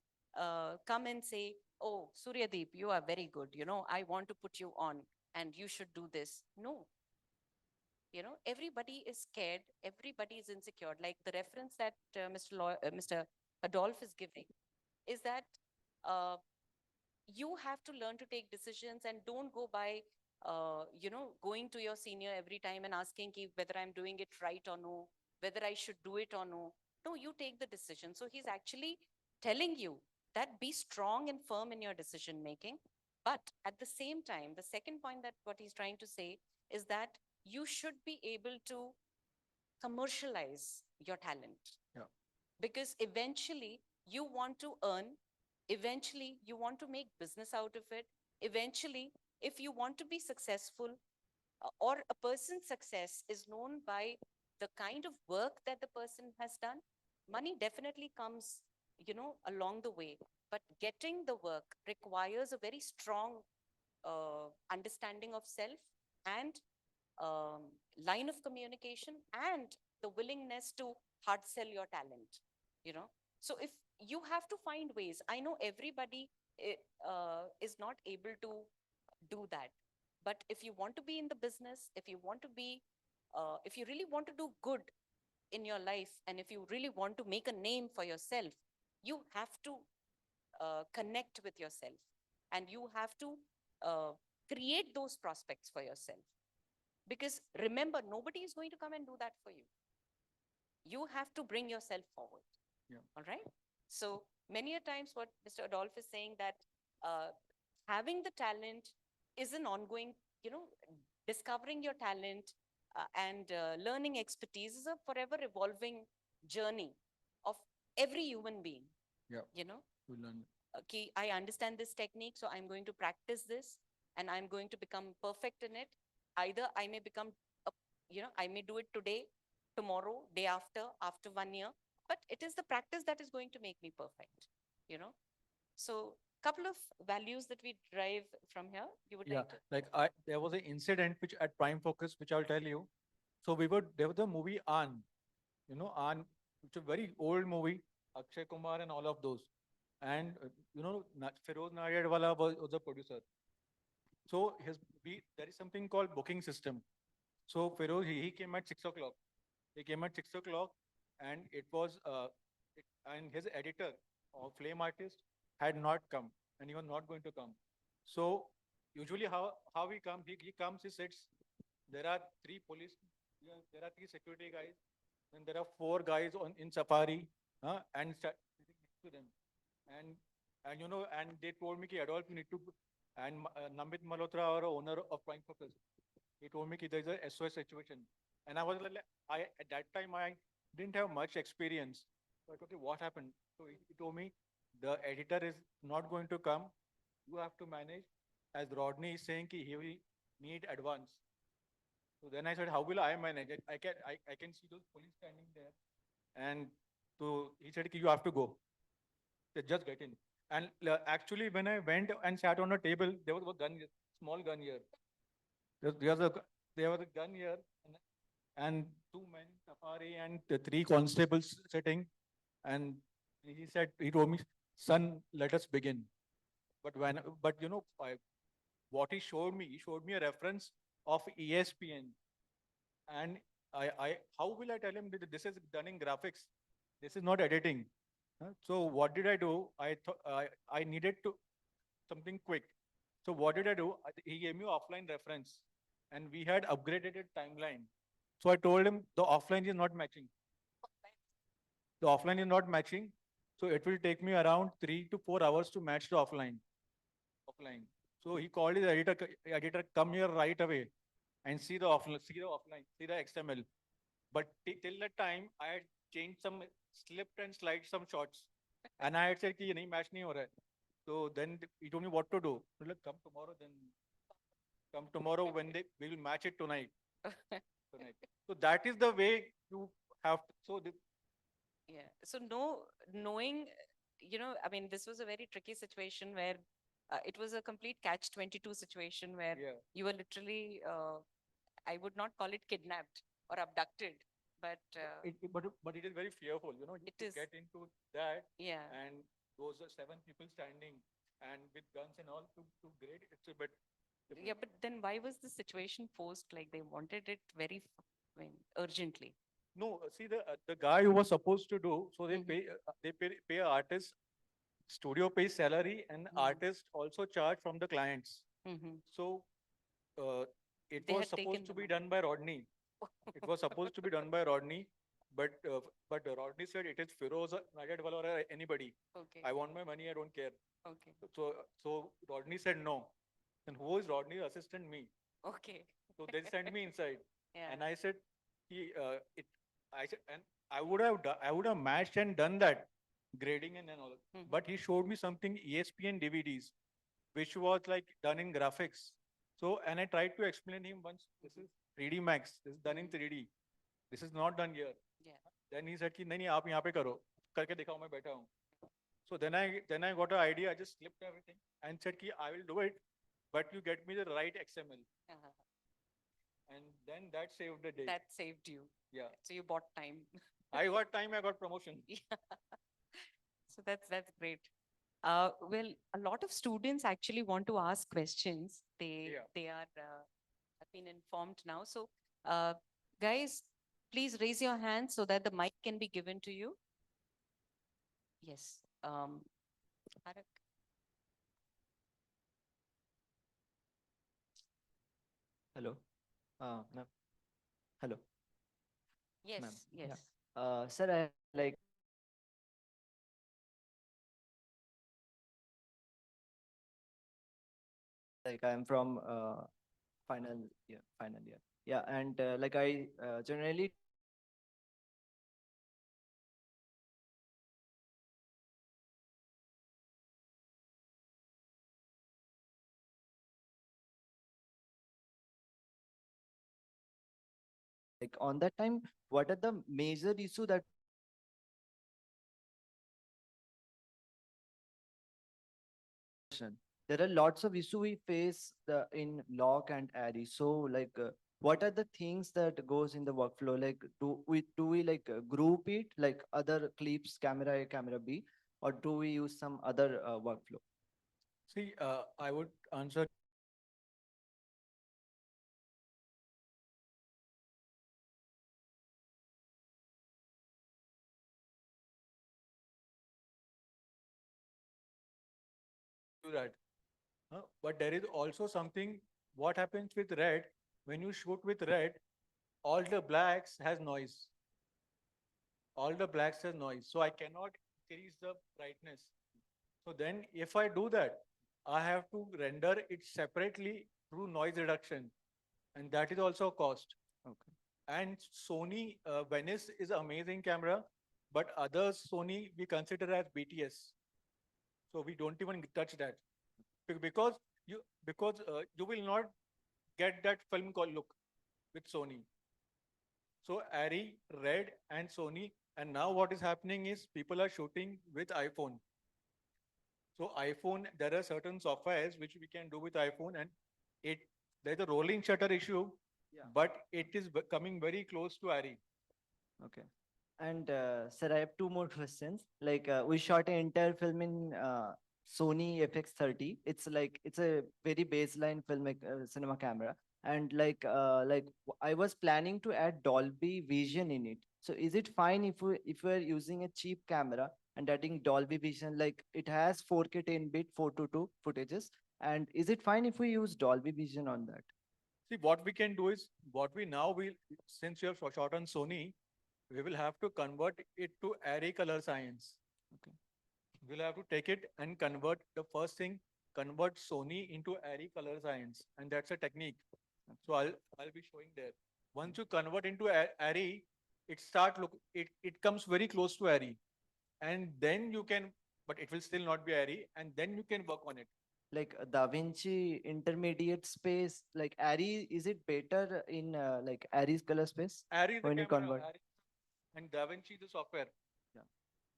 come and say, oh, Suryadeep, you are very good. I want to put you on and you should do this. No. Everybody is scared. Everybody is insecure. Like the reference that Mr. Adolf is giving is that uh, you have to learn to take decisions and don't go by going to your senior every time and asking whether I'm doing it right or no, whether I should do it or no, you take the decision. So he's actually telling you that be strong and firm in your decision making, but at the same time, the second point that what he's trying to say is that you should be able to commercialize your talent, Yeah. because eventually you want to earn, eventually you want to make business out of it, eventually if you want to be successful, or a person's success is known by the kind of work that the person has done. Money definitely comes along the way, but getting the work requires a very strong understanding of self, and line of communication, and the willingness to hard sell your talent. So if you have to find ways, I know everybody is not able to do that, but if you want to be in the business, if you want to be if you really want to do good, in your life, and if you really want to make a name for yourself, you have to connect with yourself, and you have to uh, create those prospects for yourself. Because remember, nobody is going to come and do that for you. You have to bring yourself forward. Yeah. All right. So many a times, what Mr. Adolph is saying, that uh, having the talent is an ongoing, discovering your talent and learning expertise is a forever evolving journey of every human being. Yeah. You know, We learn. okay, I understand this technique, so I'm going to practice this and I'm going to become perfect in it. Either I may become, I may do it today, tomorrow, day after 1 year, but it is the practice that is going to make me perfect, you know. So, couple of values that we derive from here, you would Yeah, like to? like there was an incident which at Prime Focus, which I'll tell you. So there was a movie An, it's a very old movie, Akshay Kumar and all of those. And, Feroz Nadiadwala was the producer. So there is something called booking system. So Feroz, he came at 6 o'clock. He came at 6 o'clock, and and his editor or flame artist had not come, and he was not going to come. So usually how he come, he comes, he sits. There are three police, there are three security guys, and there are four guys in safari, and sitting next to them. And and they told me, ki, Adolf, you need to, and Namit Malhotra, our owner of Prime Focus, he told me, ki, there's a SOS situation. And I was like, at that time, I didn't have much experience. So I thought, okay, what happened? So he told me, the editor is not going to come. You have to manage. As Rodney is saying, ki, he will need advance. So then I said, how will I manage it? I can see those police standing there. And so he said, ki, you have to go. Said, just get in. And actually, when I went and sat on a table, there was a gun, small gun here. There was a gun here, and two men, safari, and the three constables sitting. And he told me, son, let us begin. But what he showed me a reference of ESPN. And how will I tell him that this is done in graphics? This is not editing. So what did I do? I needed to something quick. So what did I do? He gave me offline reference, and we had upgraded it timeline. So I told him the offline is not matching. The offline is not matching. So it will take me around 3 to 4 hours to match the offline. So he called his editor, come here right away and see the offline, see the XML. But till that time, I had changed slipped and slide some shots. And I had said, ki, ye nahi match nahi ho raha hai. So then he told me what to do. So like, come tomorrow, then come tomorrow when we will match it tonight. So that is the way you have to, Yeah. So knowing, I mean, this was a very tricky situation where it was a complete catch-22 situation where yeah. you were literally, I would not call it kidnapped or abducted, but But it is very fearful, It to is. get into that, yeah. and those are 7 people standing and with guns and all to grade, it's a bit. Yeah, but then why was the situation posed like they wanted it very, urgently? No, see the guy who was supposed to do, so Mhm. they pay a artist, studio pays salary, and Mhm. artist also charge from the clients. Mhm. So uh, it They was had taken supposed the to be money. done by Rodney. It was supposed to be done by Rodney, but Rodney said it is Feroz Nadiadwala or anybody. Okay. I want my money. I don't care. Okay. So Rodney said no. And who is Rodney? Assistant me. Okay. So they sent me inside, Yeah. and I said, he it. I said, and I would have matched and done that grading and all. Mhm. But he showed me something ESPN DVDs, which was like done in graphics. So, and I tried to explain him once, this is 3D Max, this is done in 3D. This is not done here. Yeah. Then he said, कि नहीं नहीं आप यहाँ पे करो, करके दिखाओ मैं बैठा हूँ. So then I got an idea. I just flipped everything and said, कि I will do it, but you get me the right XML. Uh-huh. And then that saved the day. That saved you. Yeah. So you bought time. I got time, I got promotion. Yeah. So that's great. Well, a lot of students actually want to ask questions. They Yeah. they are have been informed now. So, guys, Please raise your hand so that the mic can be given to you. Yes. Harak. Hello. Ma'am. Hello. Yes, Ma'am. yes. Yeah. Sir, I like I'm from final year. Yeah, and like I generally like on that time, what are the major issue that there are lots of issue we face in log and array. So like what are the things that goes in the workflow? Like do we like group it like other clips, camera A, camera B, or do we use some other workflow? See, I would answer to that. But there is also something, what happens with red, when you shoot with red, all the blacks has noise. All the blacks has noise. So I cannot increase the brightness. So then if I do that, I have to render it separately through noise reduction. And that is also a cost. Okay. And Sony Venice is an amazing camera, but others Sony we consider as BTS. So we don't even touch that. Because you will not get that film call look with Sony. So Arri, Red, and Sony, and now what is happening is people are shooting with iPhone. So iPhone, there are certain softwares which we can do with iPhone, and it there's a rolling shutter issue, Yeah. but it is coming very close to Arri. Okay. And sir, I have two more questions. Like we shot an entire film in Sony FX30. It's like it's a very baseline film cinema camera. And I was planning to add Dolby Vision in it. So is it fine if we're using a cheap camera and adding Dolby Vision? Like it has 4K 10-bit 4:2 footages. And is it fine if we use Dolby Vision on that? See, what we can do is what we now will, since you have shot on Sony, we will have to convert it to Arri color science. Okay. We'll have to take it and convert the first thing, convert Sony into Arri color science, and that's a technique. So I'll be showing there. Once you convert into Arri, it comes very close to Arri, and then you can, but it will still not be Arri, and then you can work on it. Like DaVinci intermediate space, like Arri, is it better in like Arri's color space Arri is the when you camera, convert? and DaVinci the software.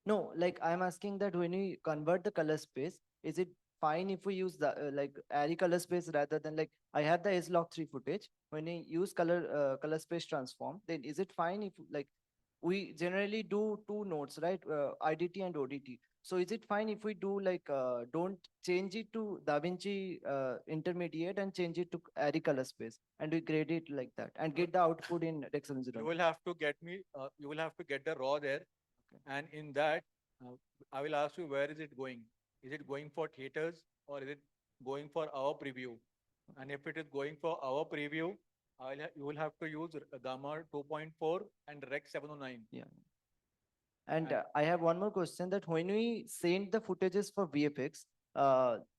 No, like I'm asking that when we convert the color space, is it fine if we use the like Arri color space rather than like I have the S-Log 3 footage. When we use color space transform, then is it fine if like we generally do two nodes, right? IDT and ODT. So is it fine if we do like don't change it to DaVinci intermediate and change it to Arri color space and we grade it like that and get the output in Dex You will have to get me, you will have to get the raw there. Okay. And in that, I will ask you, where is it going? Is it going for theaters or is it going for our preview? And if it is going for our preview, you will have to use Gamma 2.4 and Rec 709. Yeah. And And- I have one more question that when we send the footages for VFX,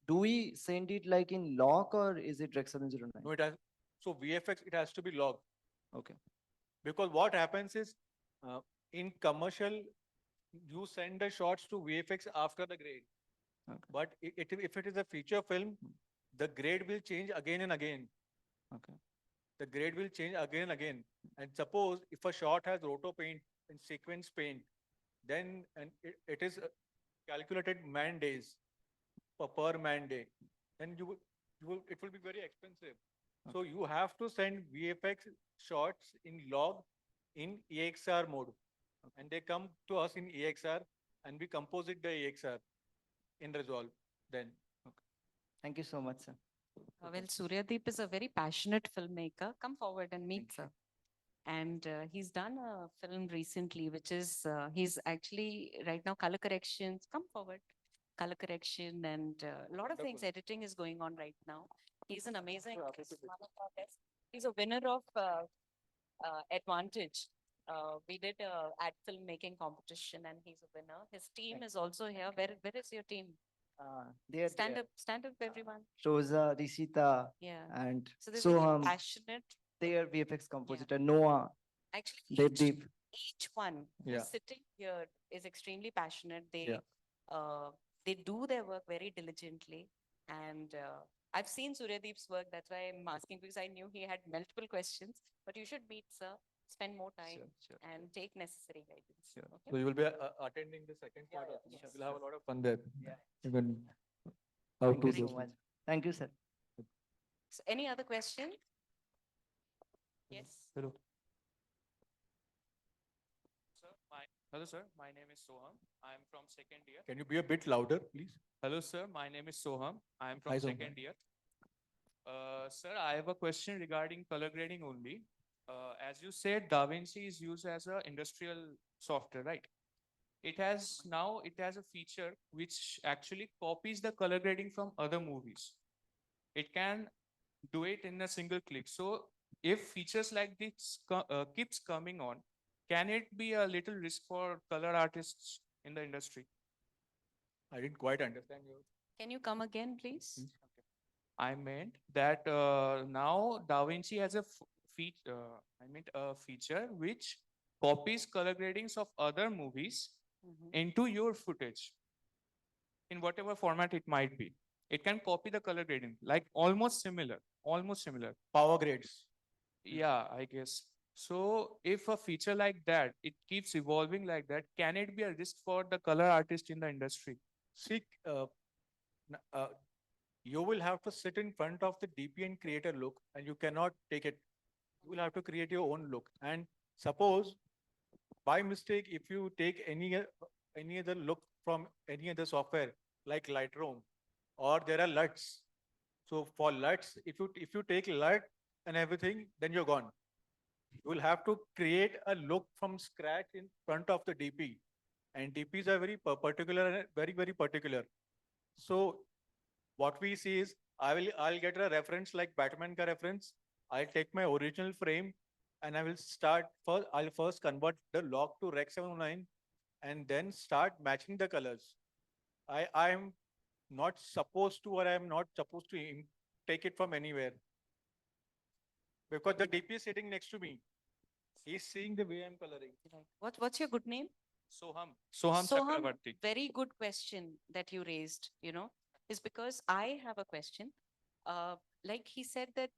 do we send it like in log or is it Rec 709? No, it has, so VFX, it has to be logged. Okay. Because what happens is, in commercial, you send the shots to VFX after the grade. Okay. But if it is a feature film, the grade will change again and again. Okay. The grade will change again and again. And suppose if a shot has roto paint and sequence paint, then it is calculated man days per man day. Then it will be very expensive. So you have to send VFX shots in log in EXR mode. And they come to us in EXR and we composite the EXR in Resolve then. Thank you so much, sir. Well, Suryadeep is a very passionate filmmaker. Come forward and meet, Thank you. sir. And he's done a film recently, which is he's actually right now color corrections. Come forward, color correction and a lot of things. Wonderful. Editing is going on right now. He's an amazing. He's a winner of Advantage. We did a ad film making competition, and he's a winner. His team is also here. Where is your team? They're Stand up, everyone. Rosa, Rishita, Yeah. and So they're very Soham, passionate. their VFX compositor, Noah, Actually, Devdeep. each one Yeah. who's sitting here is extremely passionate. Yeah. They do their work very diligently, and I've seen Suryadeep's work. That's why I'm asking, because I knew he had multiple questions. But you should meet, sir. Spend more time Sure. and take necessary guidance. Sure. Okay? So you will be attending the second Yeah, part. yeah, also. sure. We'll have a lot of fun there. Yeah. Even how Thank to you do so much. things. Thank you, sir. So any other question? Yes. Hello. Hello, sir. My name is Soham. I'm from second year. Can you be a bit louder, please? Hello, sir. My name is Soham. I'm from Hi, Soham. second year. Sir, I have a question regarding color grading only. As you said, DaVinci is used as a industrial software, right? It has a feature which actually copies the color grading from other movies. It can do it in a single click. So if features like this keeps coming on, can it be a little risk for color artists in the industry? I didn't quite understand you. Can you come again, please? I meant that now DaVinci has a feature which copies color gradings of other movies Mhm. into your footage in whatever format it might be. It can copy the color grading, like almost similar. Power grades. Yeah, I guess. So if a feature like that, it keeps evolving like that, can it be a risk for the color artist in the industry? See, you will have to sit in front of the DP and create a look, and you cannot take it. You will have to create your own look. And suppose by mistake, if you take any other look from any other software like Lightroom, or there are LUTs. So for LUTs, if you take LUT and everything, then you're gone. You will have to create a look from scratch in front of the DP. And DPs are very particular and very particular. So what we see is I'll get a reference like Batman ka reference. I'll take my original frame and I'll first convert the log to Rec 709 and then start matching the colors. I'm not supposed to, or I'm not supposed to take it from anywhere. Because the DP is sitting next to me. He's seeing the way I'm coloring. Right. What's your good name? Soham Soham, Chakravarti. very good question that you raised, is because I have a question. Like he said that,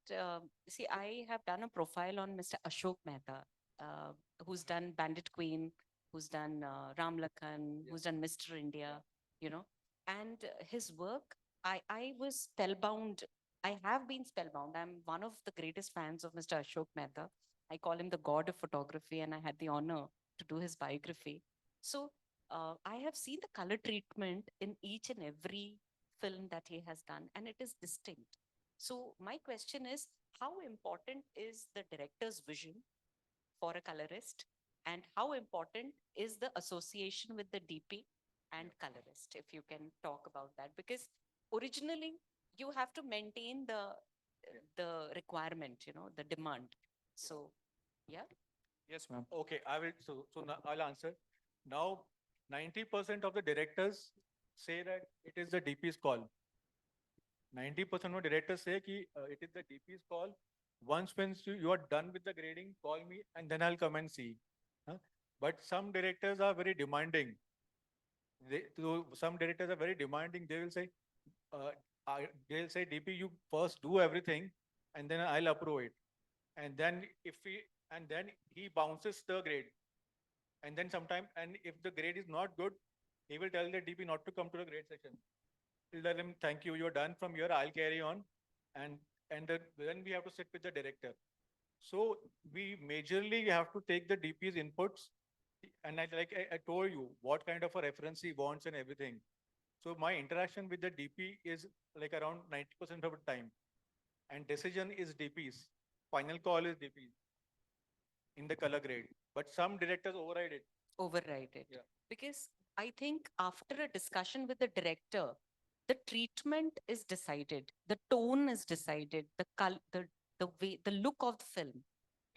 see, I have done a profile on Mr. Ashok Mehta, who's done Bandit Queen, who's done Ram Lakhan, who's done Mr. India, and his work, I was spellbound. I have been spellbound. I'm one of the greatest fans of Mr. Ashok Mehta. I call him the god of photography, and I had the honor to do his biography. So I have seen the color treatment in each and every film that he has done, and it is distinct. So my question is, how important is the director's vision for a colorist, and how important is the association with the DP and colorist? If you can talk about that, because originally you have to maintain the requirement, the demand. So, yeah. Yes, ma'am. Okay, I will. So now I'll answer. Now, 90% of the directors say that it is the DP's call. 90% of directors say ki, it is the DP's call. Once when you are done with the grading, call me and then I'll come and see. Huh? But some directors are very demanding. Some directors are very demanding. They will say, DP, you first do everything and then I'll approve it. And then he bounces the grade. And then and if the grade is not good, he will tell the DP not to come to the grade session. He'll tell him, thank you, you're done from here, I'll carry on. And then we have to sit with the director. So we majorly have to take the DP's inputs. And I told you what kind of a reference he wants and everything. So my interaction with the DP is like around 90% of the time. And decision is DP's. Final call is DP's. in the color grade, but some directors override it. Override it. Yeah. Because I think after a discussion with the director, the treatment is decided, the tone is decided, the way, the look of the film,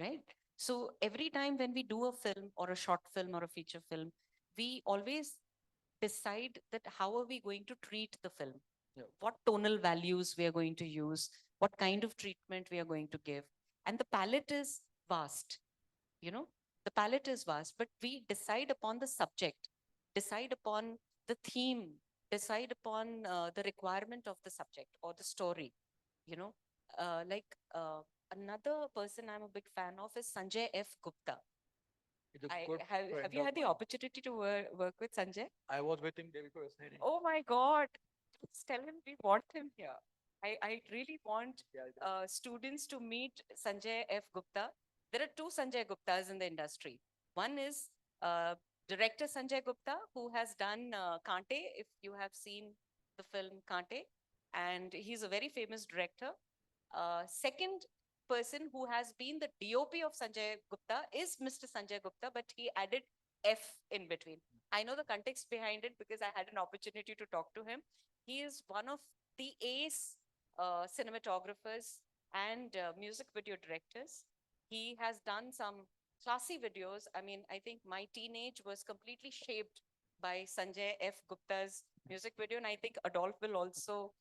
right? So every time when we do a film or a short film or a feature film, we always decide that how are we going to treat the film, Yeah. what tonal values we are going to use, what kind of treatment we are going to give. And the palette is vast, you know, the palette is vast, but we decide upon the subject, decide upon the theme, decide upon the requirement of the subject or the story, you know. Like another person I'm a big fan of is Sanjay F. Gupta. It's a good Have friend you of had the mine. opportunity to work with Sanjay? I was with him day before yesterday. Oh my God. Please tell him we want him here. I really want students to meet Sanjay F. Gupta. There are two Sanjay Guptas in the industry. One is director Sanjay Gupta, who has done Kante, if you have seen the film Kante. And he's a very famous director. Second person who has been the DOP of Sanjay Gupta is Mr. Sanjay Gupta, but he added F in between. I know the context behind it because I had an opportunity to talk to him. He is one of the ace cinematographers and music video directors. He has done some classy videos. I mean, I think my teenage was completely shaped by Sanjay F. Gupta's music video, and I think Adolf will also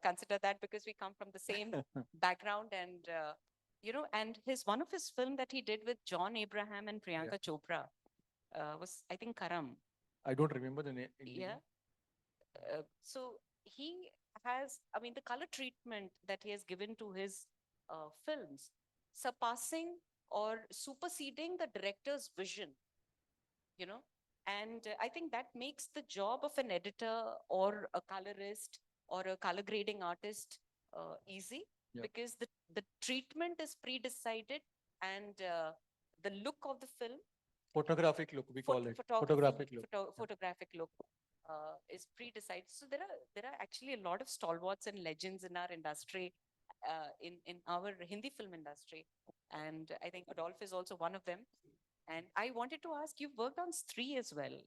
consider that because we come from the same background. And you know, and his one of his film that he did with John Abraham and Priyanka Chopra was, I think, Karam. I don't remember the name. Yeah. So he has, I mean, the color treatment that he has given to his films, surpassing or superseding the director's vision, you know. And I think that makes the job of an editor or a colorist or a color grading artist easy, Yeah. because the treatment is pre-decided, and the look of the film, Photographic look, we call it. photography, Photographic look. photographic look is pre-decided. So there are actually a lot of stalwarts and legends in our industry, in our Hindi film industry, and I think Adolf is also one of them. And I wanted to ask, you've worked on Stree as well.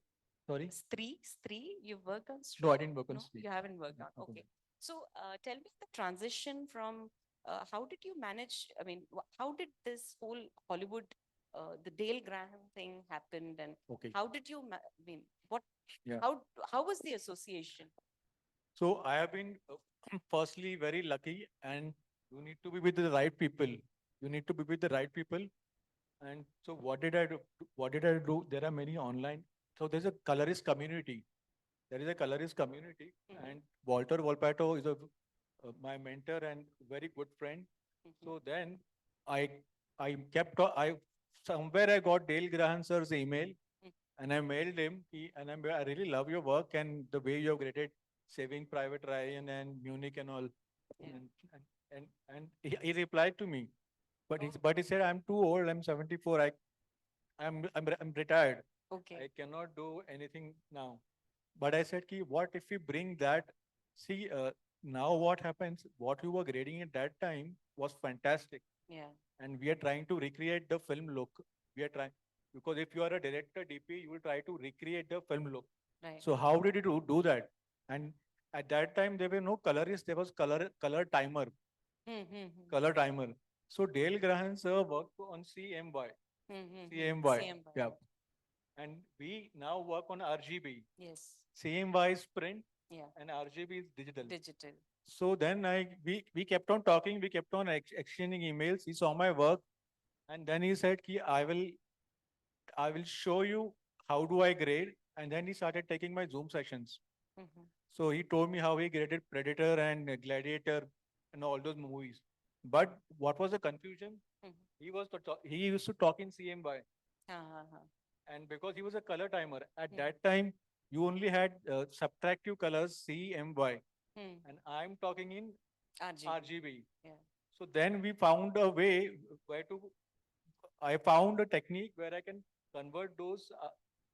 Sorry? Stree, you've worked on Stree? No, I didn't work on No, Stree. you haven't worked No, on. no, no. Okay. So tell me the transition from how did you manage? I mean, how did this whole Hollywood, the Dale Graham thing happened, and Okay. how did you? I mean, what? Yeah. How was the association? So I have been firstly very lucky, and you need to be with the right people. You need to be with the right people. And so what did I do? What did I do? There are many online. So there's a colorist community. There is a colorist community, Mhm. and Walter Volpato is my mentor and very good friend. Mhm. So then I I kept I somewhere I got Dale Graham sir's email, Mm. and I mailed him. I really love your work and the way you have graded Saving Private Ryan and Munich and all. Yeah. And he replied to me, but Oh. he said, I'm too old. I'm 74. I'm retired. Okay. I cannot do anything now. But I said, ki, what if we bring that? See, now what happens? What you were grading at that time was fantastic, Yeah. and we are trying to recreate the film look. We are trying, because if you are a director DP, you will try to recreate the film look. Right. So how did you do that? And at that time there were no colorists. There was color timer. Color timer. So Dale Graham sir worked on CMY. CMY. Yeah. And we now work on RGB. Yes. CMY is print Yeah. and RGB is digital. Digital. So then we kept on talking, we kept on exchanging emails. He saw my work, and then he said, ki, I will show you how do I grade. And then he started taking my Zoom sessions. Mhm. So he told me how he graded Predator and Gladiator and all those movies. But what was the confusion? Mhm. He used to talk in CMY, Uh-huh. and because he was a color timer at Hmm. that time, you only had subtractive colors CMY, Hmm. and I'm talking in RGB. RGB. Yeah. So then we found a way where to. I found a technique where I can convert those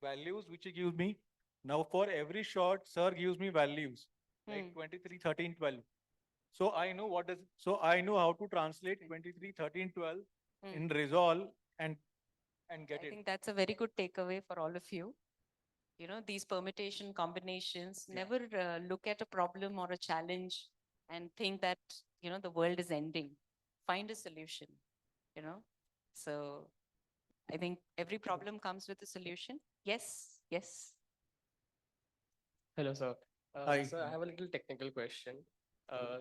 values which he gives me. Now for every shot, sir gives me values like Hmm. 23, 13, 12. So I know so I know how to translate Okay. 23, 13, 12 Hmm. in Resolve and and get I it. think that's a very good takeaway for all of you. You know, these permutation combinations, never look at a problem or a challenge and think that, you know, the world is ending. Find a solution, you know. So I think every problem comes with a solution. Yes, yes. Hello, sir. Hi. So I have a little technical question.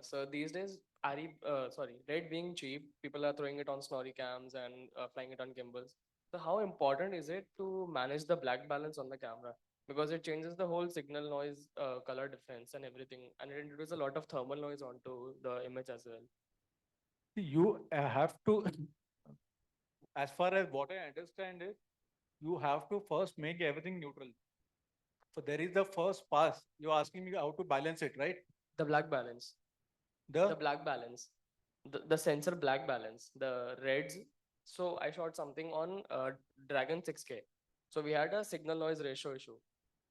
So these days, RED being cheap, people are throwing it on snorri cams and flying it on gimbals. So how important is it to manage the black balance on the camera? Because it changes the whole signal noise, color difference and everything, and it introduces a lot of thermal noise onto the image as well. You have to, as far as what I understand is, you have to first make everything neutral. So there is the first pass. You're asking me how to balance it, right? The black balance. The black balance, the sensor black balance, the reds. So I shot something on Dragon 6K. So we had a signal noise ratio issue.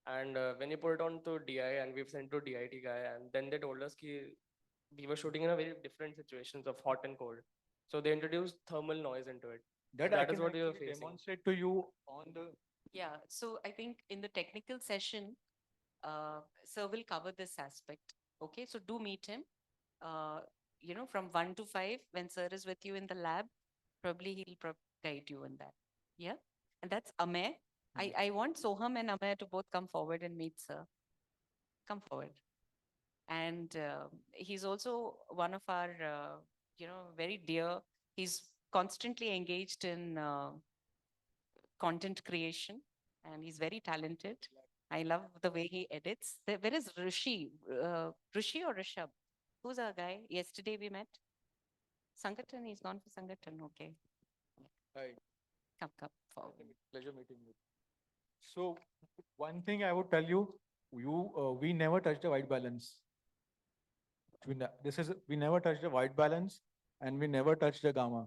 And when you put it on to DI and we've sent to DIT guy, and then they told us ki we were shooting in a very different situations of hot and cold. So they introduced thermal noise into it. that So I that is can what we were actually facing. demonstrate to you on the. Yeah, so I think in the technical session, sir will cover this aspect. Okay, so do meet him. Uh, you know, from 1 to 5, when sir is with you in the lab, probably he'll guide you in that. Yeah, and that's Amay. I want Soham and Amay to both come forward and meet sir. Come forward. And he's also one of our, you know, very dear. He's constantly engaged in content creation, and he's very talented. I love the way he edits. Where is Rishi? Rishi or Rishabh? Who's our guy? Yesterday we met. Sangathan, he's gone for Sangathan. Okay, Hi, come forward. pleasure meeting you. So one thing I would tell you, we never touch the white balance. We never touch the white balance and we never touch the gamma,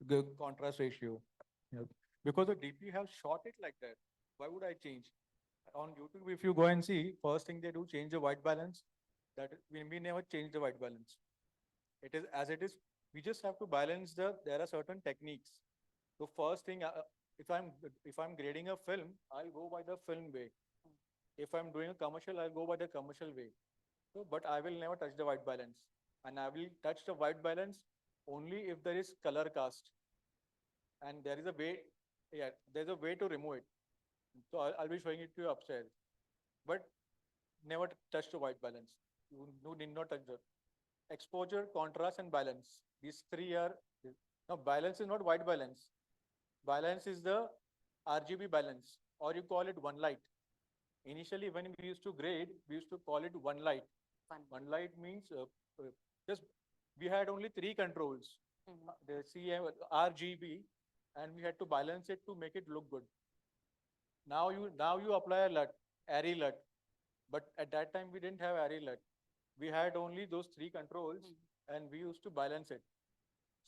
the contrast ratio. Yeah. Because the DP have shot it like that. Why would I change? On YouTube, if you go and see, first thing they do, change the white balance. We never change the white balance. It is as it is. We just have to balance there are certain techniques. So first thing, if I'm grading a film, I'll go by the film way. If I'm doing a commercial, I'll go by the commercial way. So, but I will never touch the white balance. And I will touch the white balance only if there is color cast. And there is a way, yeah, there's a way to remove it. So I'll be showing it to you upstairs. But never touch the white balance. You need not touch the exposure, contrast, and balance. These three are, now balance is not white balance. Balance is the RGB balance, or you call it one light. Initially, when we used to grade, we used to call it one light. One light means just we had only three controls, the CM, RGB, and we had to balance it to make it look good. Now you apply a LUT, Arri LUT, but at that time we didn't have Arri LUT. We had only those three controls, and we used to balance it.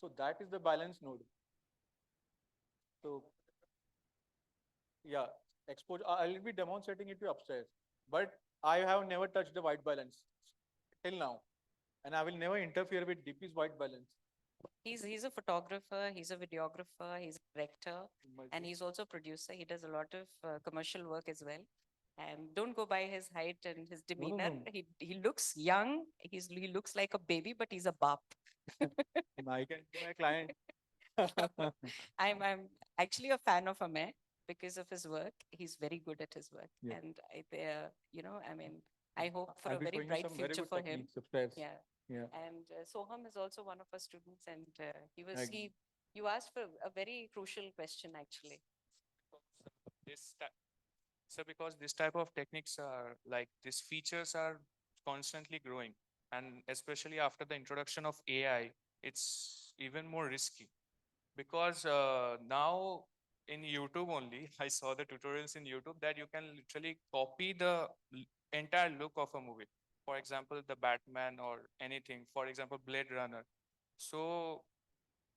So that is the balance node. So yeah, exposure. I'll be demonstrating it to you upstairs, but I have never touched the white balance till now, and I will never interfere with DP's white balance. He's a photographer, he's a videographer, he's a director, and he's also a producer. He does a lot of commercial work as well. And don't go by his height and his No, no, demeanor. no. He looks young. He looks like a baby, but he's a bap. I can be my client. I'm actually a fan of Amay because of his work. He's very good at his work, Yeah. and you know, I mean, I hope for I'll a be very showing you bright some very future good for him. techniques upstairs. Yeah. Yeah. And Soham is also one of our students, and Ag- you asked for a very crucial question actually. This type, so because this type of techniques are like these features are constantly growing, and especially after the introduction of AI, it's even more risky because now in YouTube only, I saw the tutorials in YouTube that you can literally copy the entire look of a movie. For example, the Batman or anything, for example, Blade Runner. So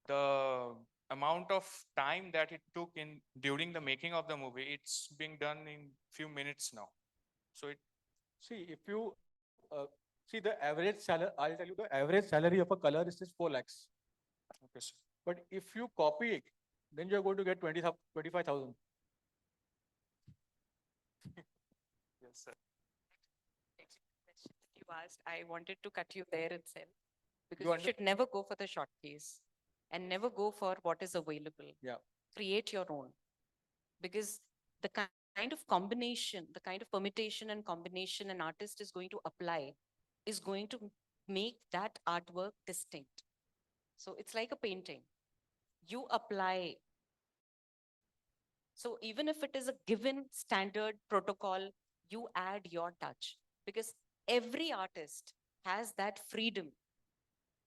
the amount of time that it took in during the making of the movie, it's being done in few minutes now. So it, See, if you see the average salary, I'll tell you the average salary of a color is just 4 lakhs. okay, sir. But if you copy it, then you're going to get 25,000. Yes, sir. Question that you asked, I wanted to cut you there itself. Because You you under- should never go for the short case and never go for what is available. Yeah. Create your own. Because the kind of combination, the kind of permutation and combination an artist is going to apply is going to make that artwork distinct. So it's like a painting. You apply. So even if it is a given standard protocol, you add your touch because every artist has that freedom.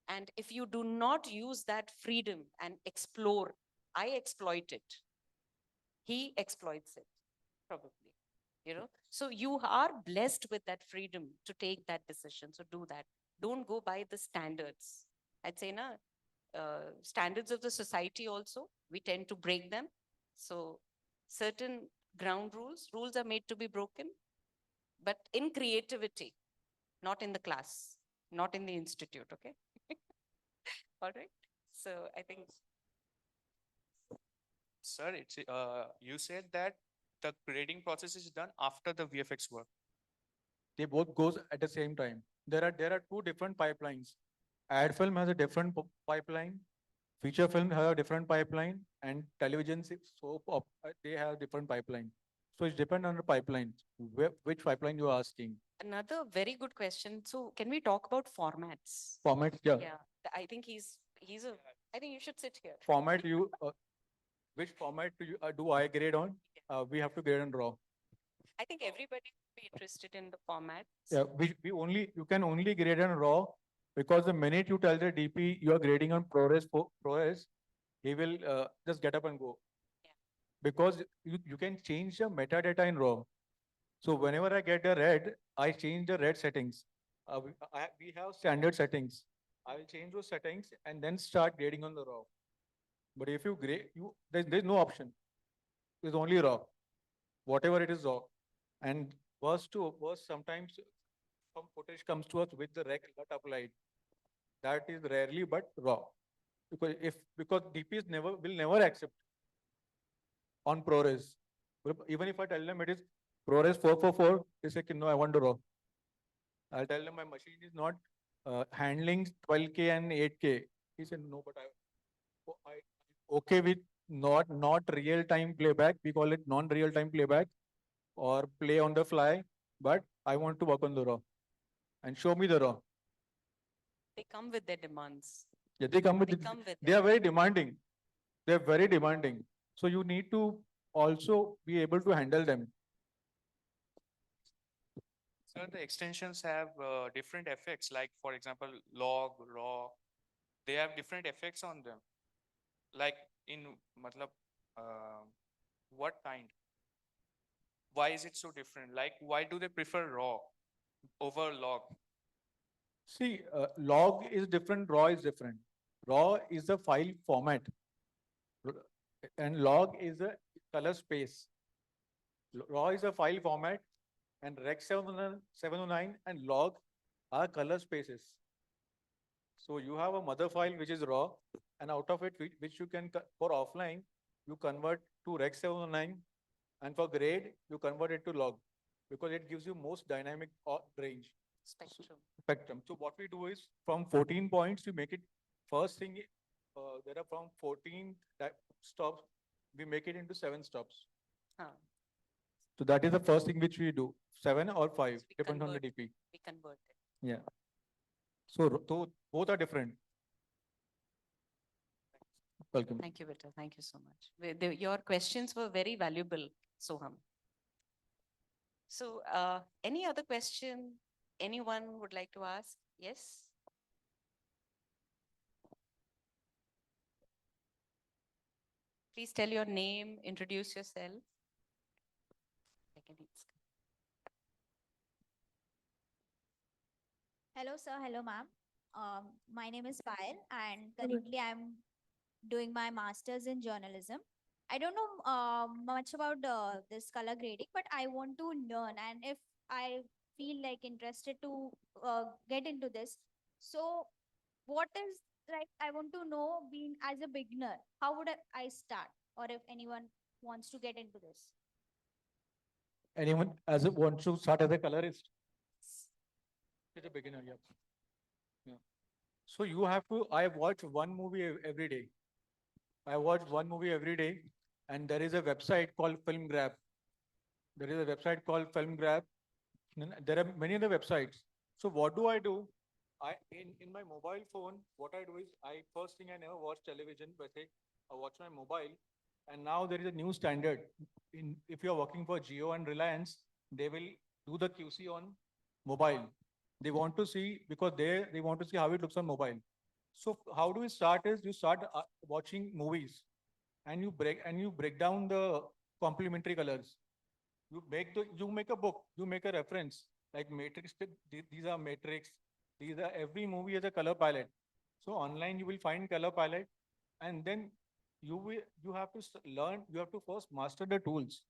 And if you do not use that freedom and explore, I exploit it. He exploits it, probably. So you are blessed with that freedom to take that decision. So do that. Don't go by the standards. I'd say, standards of the society also, we tend to break them. So certain ground rules are made to be broken, but in creativity, not in the class, not in the institute, okay? All right. So I think Sir, you said that the grading process is done after the VFX work. They both goes at the same time. There are two different pipelines. Ad film has a different pipeline, feature film has a different pipeline, and television they have different pipeline. So it's depend on the pipeline. Which pipeline you are asking? another very good question. So can we talk about formats? Format, yeah. Yeah, I think I think you should sit here. Format which format do I grade on? We have to grade on RAW. I think everybody would be interested in the formats. Yeah, you can only grade on RAW because the minute you tell the DP you are grading on ProRes, he will just get up and go. Yeah. Because you can change the metadata in RAW. So whenever I get a red, I change the red settings. We have standard settings. I will change those settings and then start grading on the RAW. But if you grade, there's no option. There's only RAW. Whatever it is RAW. And worst sometimes some footage comes to us with the rec applied. That is rarely but RAW. Because DPs will never accept on ProRes. Even if I tell them it is ProRes 444, they say, no, I want to RAW. I'll tell them my machine is not handling 12K and 8K. He said, no, but I okay with not real time playback. We call it non-real time playback or play on the fly, but I want to work on the RAW and show me the RAW. They come with their demands. Yeah, they come with, They come with they are very demanding. They're very demanding. So you need to also be able to handle them. Sir, the extensions have different effects, like for example, log, raw, they have different effects on them. Like in matlab, what kind? Why is it so different? Like, why do they prefer raw over log? See, log is different, raw is different. Raw is the file format and log is a color space. Raw is a file format and Rec 709 and log are color spaces. So you have a mother file which is raw and out of it which you can for offline you convert to Rec 709 and for grade you convert it to log because it gives you most dynamic range. Spectrum. So what we do is from 14 points we make it first thing there are from 14 stops we make it into 7 stops. So that is the first thing which we do 7 or 5 depends on the DP. We convert it. Yeah. So both are different. Welcome. Thank you, Vita. Thank you so much. Your questions were very valuable, Soham. So any other question anyone would like to ask? Yes? Please tell your name, introduce yourself. Hello, sir. Hello, ma'am. My name is Payal, and currently I'm doing my master's in journalism. I don't know much about this color grading, but I want to learn. And if I feel like interested to get into this, so what is like, I want to know, being as a beginner, how would I start? Or if anyone wants to get into this. Anyone as a wants to start as a colorist? As a beginner, yeah. Yeah. So you have to, I watch one movie every day. I watch one movie every day, and there is a website called Film Grab. There is a website called Film Grab. There are many other websites. So what do I do? In my mobile phone, what I do is first thing, I never watch television, but I watch my mobile. And now there is a new standard. If you're working for Jio and Reliance, they will do the QC on mobile. They want to see, because they want to see how it looks on mobile. So how do we start is you start watching movies, and you break down the complementary colors. You make a book, you make a reference, like matrix. These are matrix. These are, every movie has a color palette. So online you will find color palette, and then you have to learn. You have to first master the tools,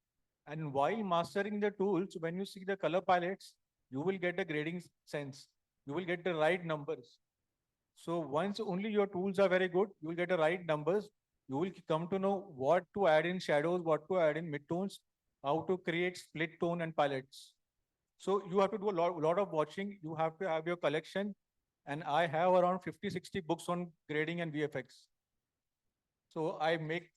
and while mastering the tools, when you see the color palettes, you will get the grading sense. You will get the right numbers. So once only your tools are very good, you will get the right numbers. You will come to know what to add in shadows, what to add in midtones, how to create split tone and palettes. So you have to do a lot of watching. You have to have your collection. And I have around 50, 60 books on grading and VFX. So I make,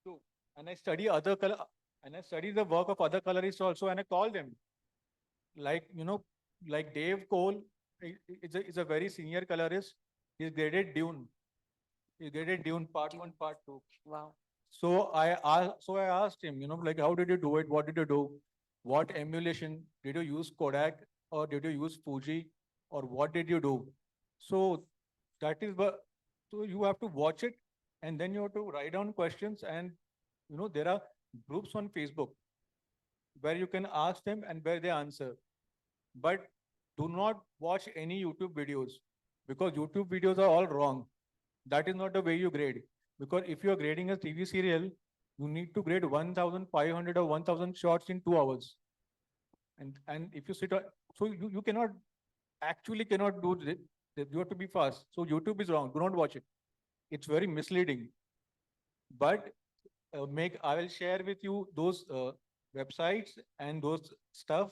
so, and I study other color, and I study the work of other colorists also, and I call them. Like, like Dave Cole is a very senior colorist. He's graded Dune. He graded Dune part 1, part 2. Wow. So I asked him, like, how did you do it? What did you do? What emulation? Did you use Kodak, or did you use Fuji, or what did you do? So that is what, so you have to watch it, and then you have to write down questions. And there are groups on Facebook where you can ask them and where they answer. But do not watch any YouTube videos, because YouTube videos are all wrong. That is not the way you grade. Because if you are grading a TV serial, you need to grade 1,500 or 1,000 shots in 2 hours. And if you so you cannot, actually cannot do it. You have to be fast. So YouTube is wrong. Do not watch it. It's very misleading. But I will share with you those websites and those stuff.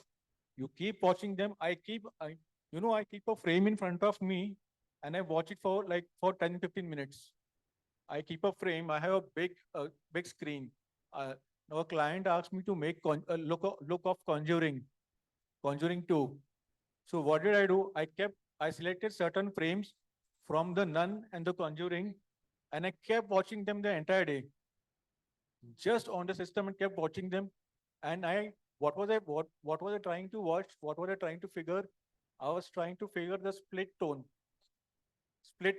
You keep watching them. I keep a frame in front of me, and I watch it for 10, 15 minutes. I keep a frame. I have a big screen. Now a client asked me to make a look of Conjuring 2. So what did I do? I selected certain frames from the Nun and the Conjuring, and I kept watching them the entire day. Just on the system, and kept watching them. And what was I trying to watch? What was I trying to figure? I was trying to figure the split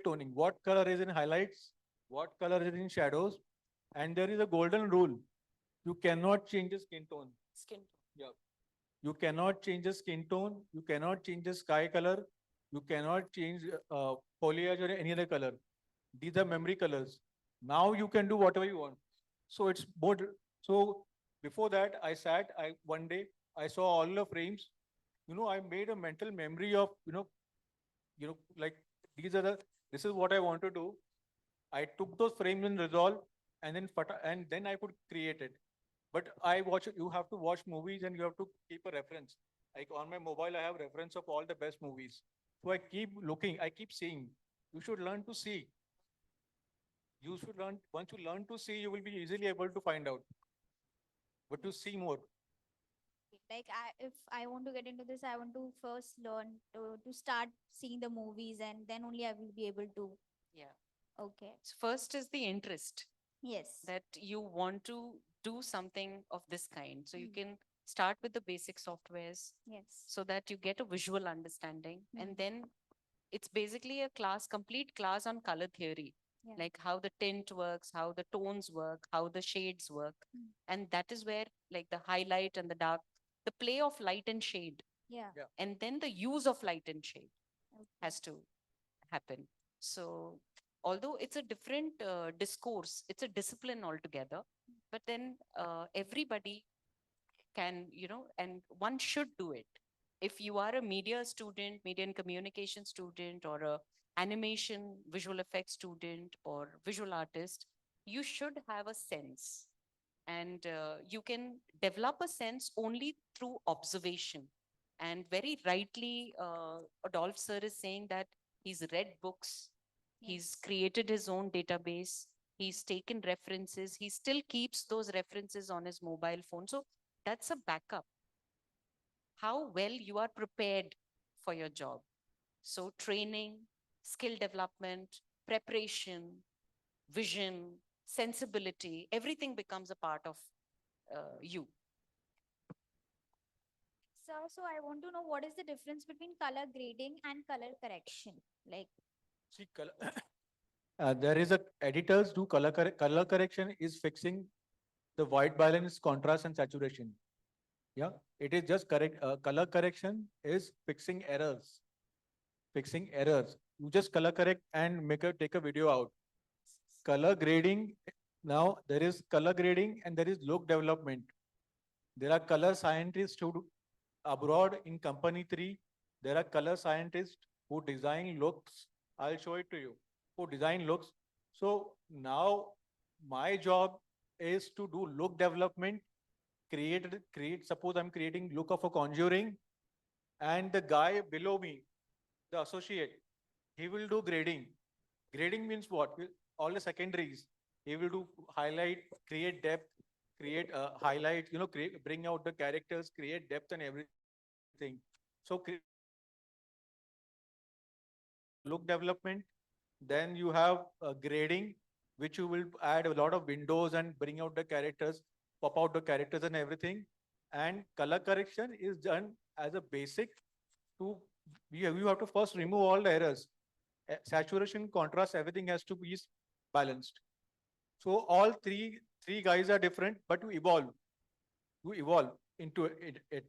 toning. What color is in highlights? What color is in shadows? And there is a golden rule. You cannot change the skin tone. Skin tone. Yeah. You cannot change the skin tone. You cannot change the sky color. You cannot change foliage or any other color. These are memory colors. Now you can do whatever you want. So it's both. So before that, one day I saw all the frames. I made a mental memory of, like, this is what I want to do. I took those frames in Resolve, and then I could create it. But you have to watch movies, and you have to keep a reference. Like on my mobile, I have reference of all the best movies. So I keep looking, I keep seeing. You should learn to see. Once you learn to see, you will be easily able to find out. But to see more. Like, if I want to get into this, I want to first learn to start seeing the movies, and then only I will be able to. Yeah. Okay. So first is the interest Yes. that you want to do something of this kind. So you can start with the basic softwares Yes. so that you get a visual understanding. And Mm. then it's basically a complete class on color theory, Yeah. like how the tint works, how the tones work, how the shades work. Mm. And that is where, like, the highlight and the dark, the play of light and shade, Yeah. Yeah. and then the use of light and shade Okay. has to happen. So although it's a different discourse, it's a discipline altogether, but then everybody can, and one should do it. If you are a media student, media and communication student, or a animation, visual effects student or visual artist, you should have a sense. And you can develop a sense only through observation. And very rightly, Adolph sir is saying that he's read books, he's created his own database, he's taken references, he still keeps those references on his mobile phone. So that's a backup. How well you are prepared for your job. So training, skill development, preparation, vision, sensibility, everything becomes a part of you. So I want to know what is the difference between color grading and color correction? Like, See, color, there is a editors do color correction is fixing the white balance, contrast and saturation. Yeah, it is just correct. Color correction is fixing errors. Fixing errors. You just color correct and take a video out. Color grading. Now there is color grading and there is look development. There are color scientists who abroad in company 3. There are color scientists who design looks. I'll show it to you. Who design looks. So now my job is to do look development. Suppose I'm creating look of a Conjuring, and the guy below me, the associate, he will do grading. Grading means what? All the secondaries. He will do highlight, create depth, create highlight, bring out the characters, create depth and everything. So look development, then you have grading, which you will add a lot of windows and bring out the characters, pop out the characters and everything. And color correction is done as a basic to, you have to first remove all the errors. Saturation, contrast, everything has to be balanced. So all three guys are different, but you evolve into it.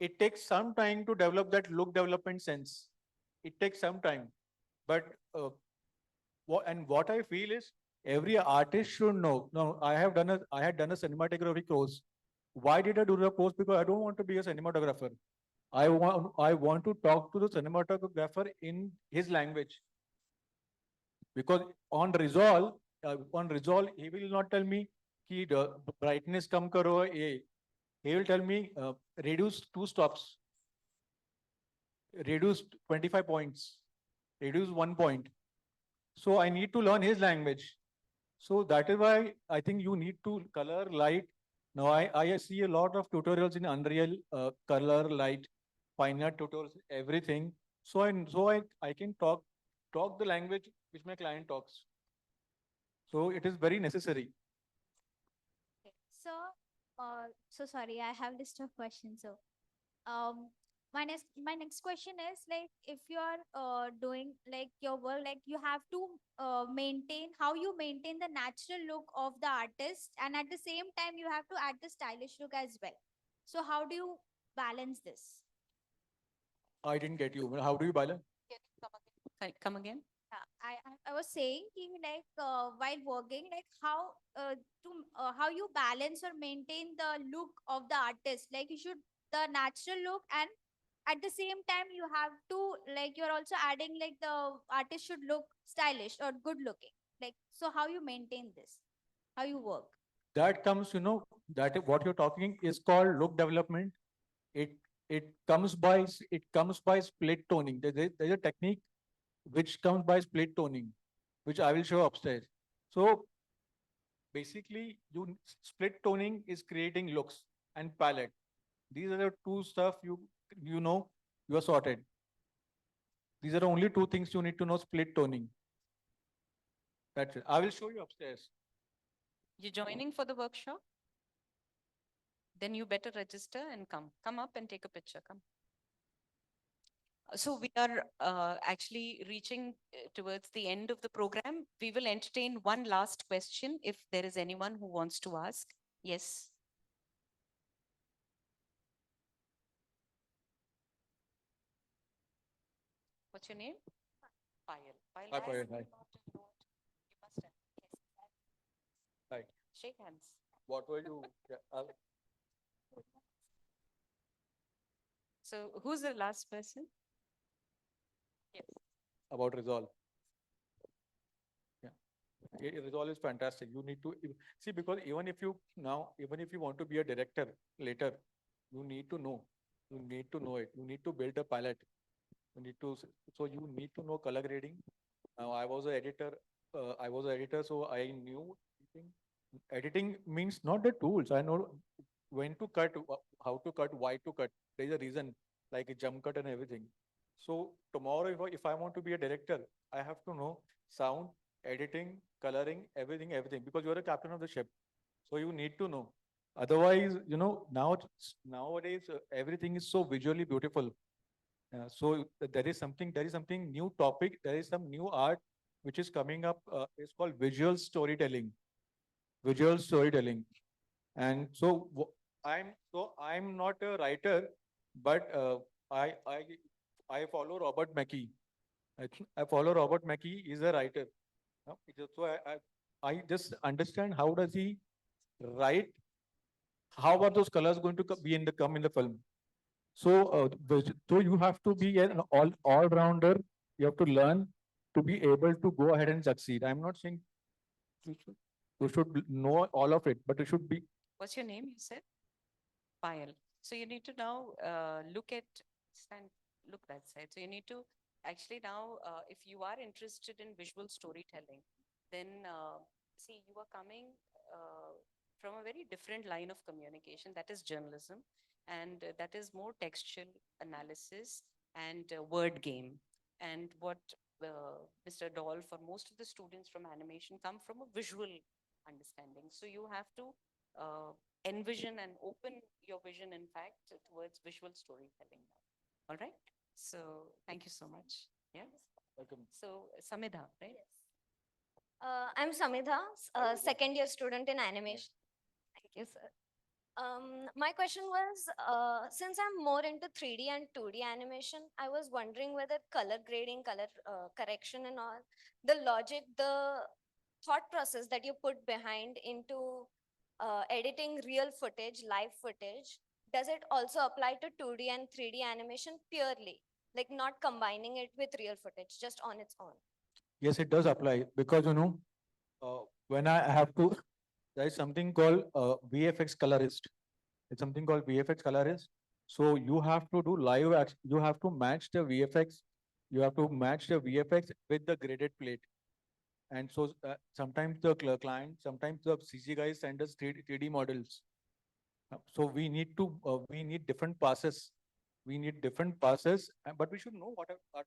It takes some time to develop that look development sense. It takes some time, but what I feel is every artist should know. No, I had done a cinematography course. Why did I do the course? Because I don't want to be a cinematographer. I want to talk to the cinematographer in his language. Because on Resolve, he will not tell me कि the brightness come karo. He will tell me reduce 2 stops, reduce 25 points, reduce 1 point. So I need to learn his language. So that is why I think you need to color, light. Now I see a lot of tutorials in Unreal, color, light, fine art tutorials, everything. So I can talk the language which my client talks. So it is very necessary. okay. So sorry, I have list of questions. So, um, my next question is like, if you are doing like your work, like you have to maintain how you maintain the natural look of the artist, and at the same time you have to add the stylish look as well. So how do you balance this? I didn't get you. How do you balance? Come again? I was saying ki, like while working, like how you balance or maintain the look of the artist. Like you should the natural look, and at the same time you have to, like, you're also adding like the artist should look stylish or good looking. Like, so how you maintain this? How you work? That comes, that what you're talking is called look development. It it comes by split toning. There's a technique which comes by split toning, which I will show upstairs. So basically, split toning is creating looks and palette. These are the two stuff you are sorted. These are the only two things you need to know: split toning. That's it. I will show you upstairs. You're joining for the workshop? Then you better register and come. Come up and take a picture. Come. So we are actually reaching towards the end of the program. We will entertain one last question if there is anyone who wants to ask. Yes. What's your name? Payal. Payal, Hi, I Payal. have Hi. not enrolled. You must have. Yes. Hi. Shake hands. What were you? So who's the last person? Yes. about Resolve. Yeah, Resolve is fantastic. You need to see, because even if you want to be a director later, you need to know. You need to know it. You need to build a palette. You need to so you need to know color grading. I was an editor. So I knew editing. Editing means not the tools. I know when to cut, how to cut, why to cut. There is a reason, like a jump cut and everything. So tomorrow, if I want to be a director, I have to know sound, editing, coloring, everything, because you are a captain of the ship. So you need to know. Otherwise, nowadays everything is so visually beautiful. There is something new topic. There is some new art which is coming up. It's called visual storytelling. Visual storytelling. And so I'm not a writer, but I I I follow Robert McKee. I follow Robert McKee. He's a writer. So I just understand how does he write. How are those colors going to come in the film? So so you have to be an all rounder. You have to learn to be able to go ahead and succeed. I'm not saying you should know all of it, but you should be. What's your name, you said? Payal. So you need to now look that side. So you need to actually now, if you are interested in visual storytelling, then see, you are coming from a very different line of communication, that is journalism, and that is more textual analysis and word game. And what Mr. Doll, for most of the students from animation, come from a visual understanding. So you have to envision and open your vision, in fact, towards visual storytelling now. All right. So thank you so much. Yeah. Welcome. So Samidha, right? I'm Samidha, second year student in animation. Thank you, sir. My question was, since I'm more into 3D and 2D animation, I was wondering whether color grading, color correction and all, the logic, the thought process that you put behind into editing real footage, live footage, does it also apply to 2D and 3D animation purely? Like not combining it with real footage, just on its own? Yes, it does apply, because when I have to, there is something called VFX colorist. It's something called VFX colorist. So you have to do you have to match the VFX. You have to match the VFX with the graded plate. And so sometimes the client, sometimes the CG guys send us 3D models. So we need different passes. We need different passes, but we should know what are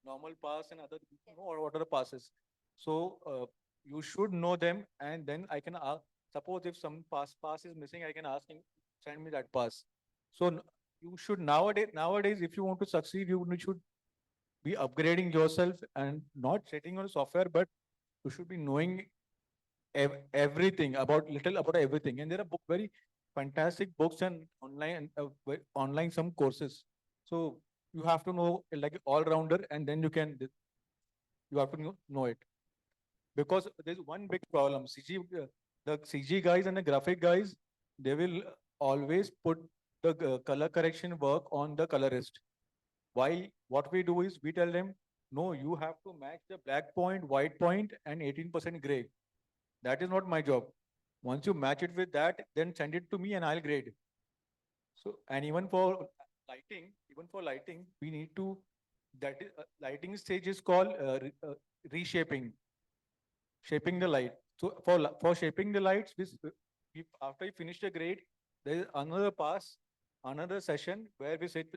normal pass and other, what are the passes. So you should know them, and then I can ask, suppose if some pass is missing, I can ask him, send me that pass. So you should nowadays, if you want to succeed, you should be upgrading yourself and not sitting on software, but you should be knowing everything about everything. And there are very fantastic books and online some courses. So you have to know like all rounder, and then you have to know it, because there's one big problem. The CG guys and the graphic guys, they will always put the color correction work on the colorist. While what we do is we tell them, no, you have to match the black point, white point, and 18% gray. That is not my job. Once you match it with that, then send it to me and I'll grade. So, and even for lighting, we need to, lighting stage is called reshaping, shaping the light. So for shaping the lights, after you finish the grade, there is another pass, another session where we sit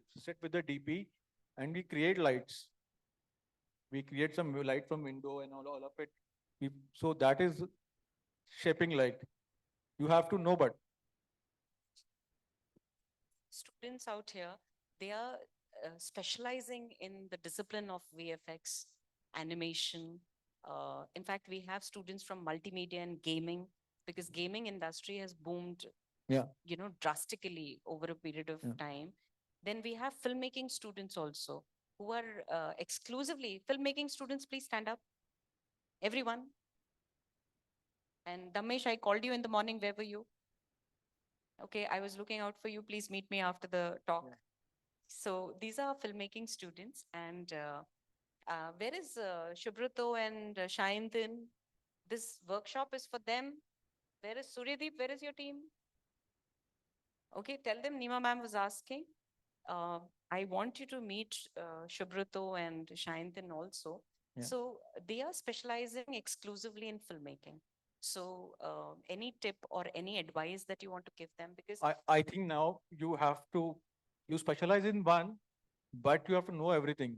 with the DP and we create lights. We create some light from window and all of it. So that is shaping light. You have to know, but Students out here, they are specializing in the discipline of VFX, animation. In fact, we have students from multimedia and gaming, because gaming industry has boomed, yeah, drastically over a period of Yeah. time. Then we have filmmaking students also, who are exclusively filmmaking students. Please stand up, everyone. And Damesh, I called you in the morning. Where were you? Okay, I was looking out for you. Please meet me after the talk. Yeah. So these are filmmaking students, and Where is Shubhrato and Shayantin? This workshop is for them. Where is Suryadeep? Where is your team? Okay, tell them Nima ma'am was asking. I want you to meet Shubhrato and Shayantin also. Yeah. So they are specializing exclusively in filmmaking. So any tip or any advice that you want to give them? Because I think now you specialize in one, but you have to know everything.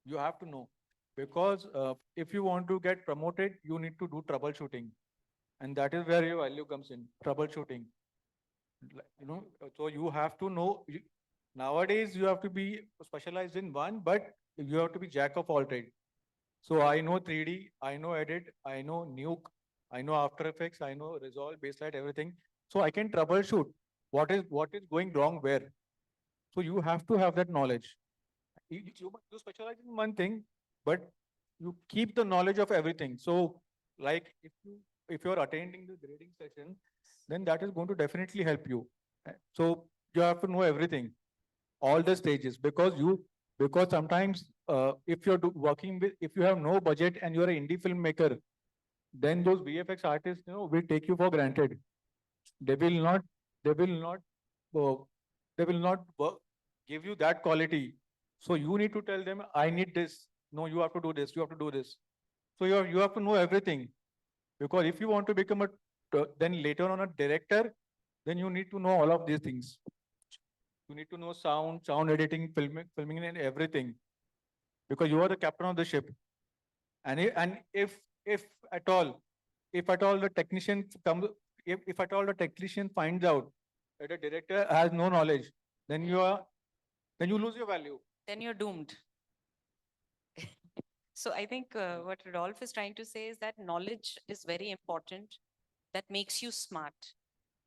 You have to know. Because if you want to get promoted, you need to do troubleshooting. And that is where your value comes in, troubleshooting. So you have to know, nowadays you have to be specialized in one, but you have to be jack of all trade. So I know 3D, I know Edit, I know Nuke, I know After Effects, I know Resolve, Baselight, everything. So I can troubleshoot what is going wrong where. So you have to have that knowledge. You specialize in one thing, but you keep the knowledge of everything. So like if you're attending the grading session, then that is going to definitely help you. So you have to know everything, all the stages, because sometimes if you're working with, if you have no budget and you're an indie filmmaker, then those VFX artists, will take you for granted. They will not, they will not, uh, they will not give you that quality. So you need to tell them, I need this. No, you have to do this. You have to do this. So you have to know everything, because if you want to become then later on a director, then you need to know all of these things. You need to know sound editing, filming and everything, because you are the captain of the ship. And if at all, the technician comes, if at all the technician finds out that a director has no knowledge, then you lose your value. then you're doomed. So I think what Rodolphe is trying to say is that knowledge is very important. That makes you smart.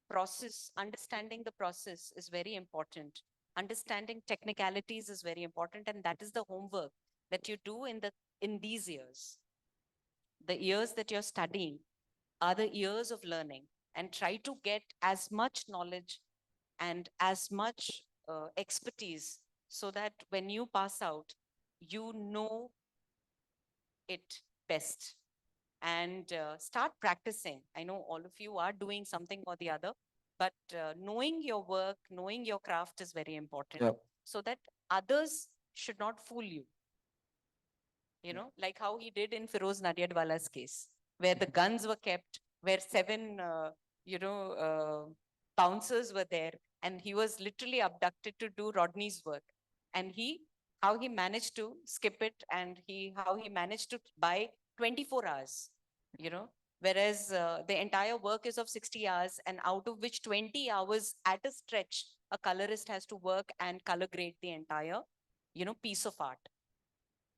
Process, understanding the process is very important. Understanding technicalities is very important, and that is the homework that you do in these years. The years that you're studying are the years of learning, and try to get as much knowledge and as much expertise so that when you pass out, you know it best, and start practicing. I know all of you are doing something or the other, but knowing your work, knowing your craft is very important. Yep. So that others should not fool you. Like how he did in Firoz Nadiadwala's case, where the guns were kept, where 7, bouncers were there, and he was literally abducted to do Rodney's work. And how he managed to skip it, and how he managed to buy 24 hours, whereas the entire work is of 60 hours, and out of which 20 hours at a stretch, a colorist has to work and color grade the entire, piece of art.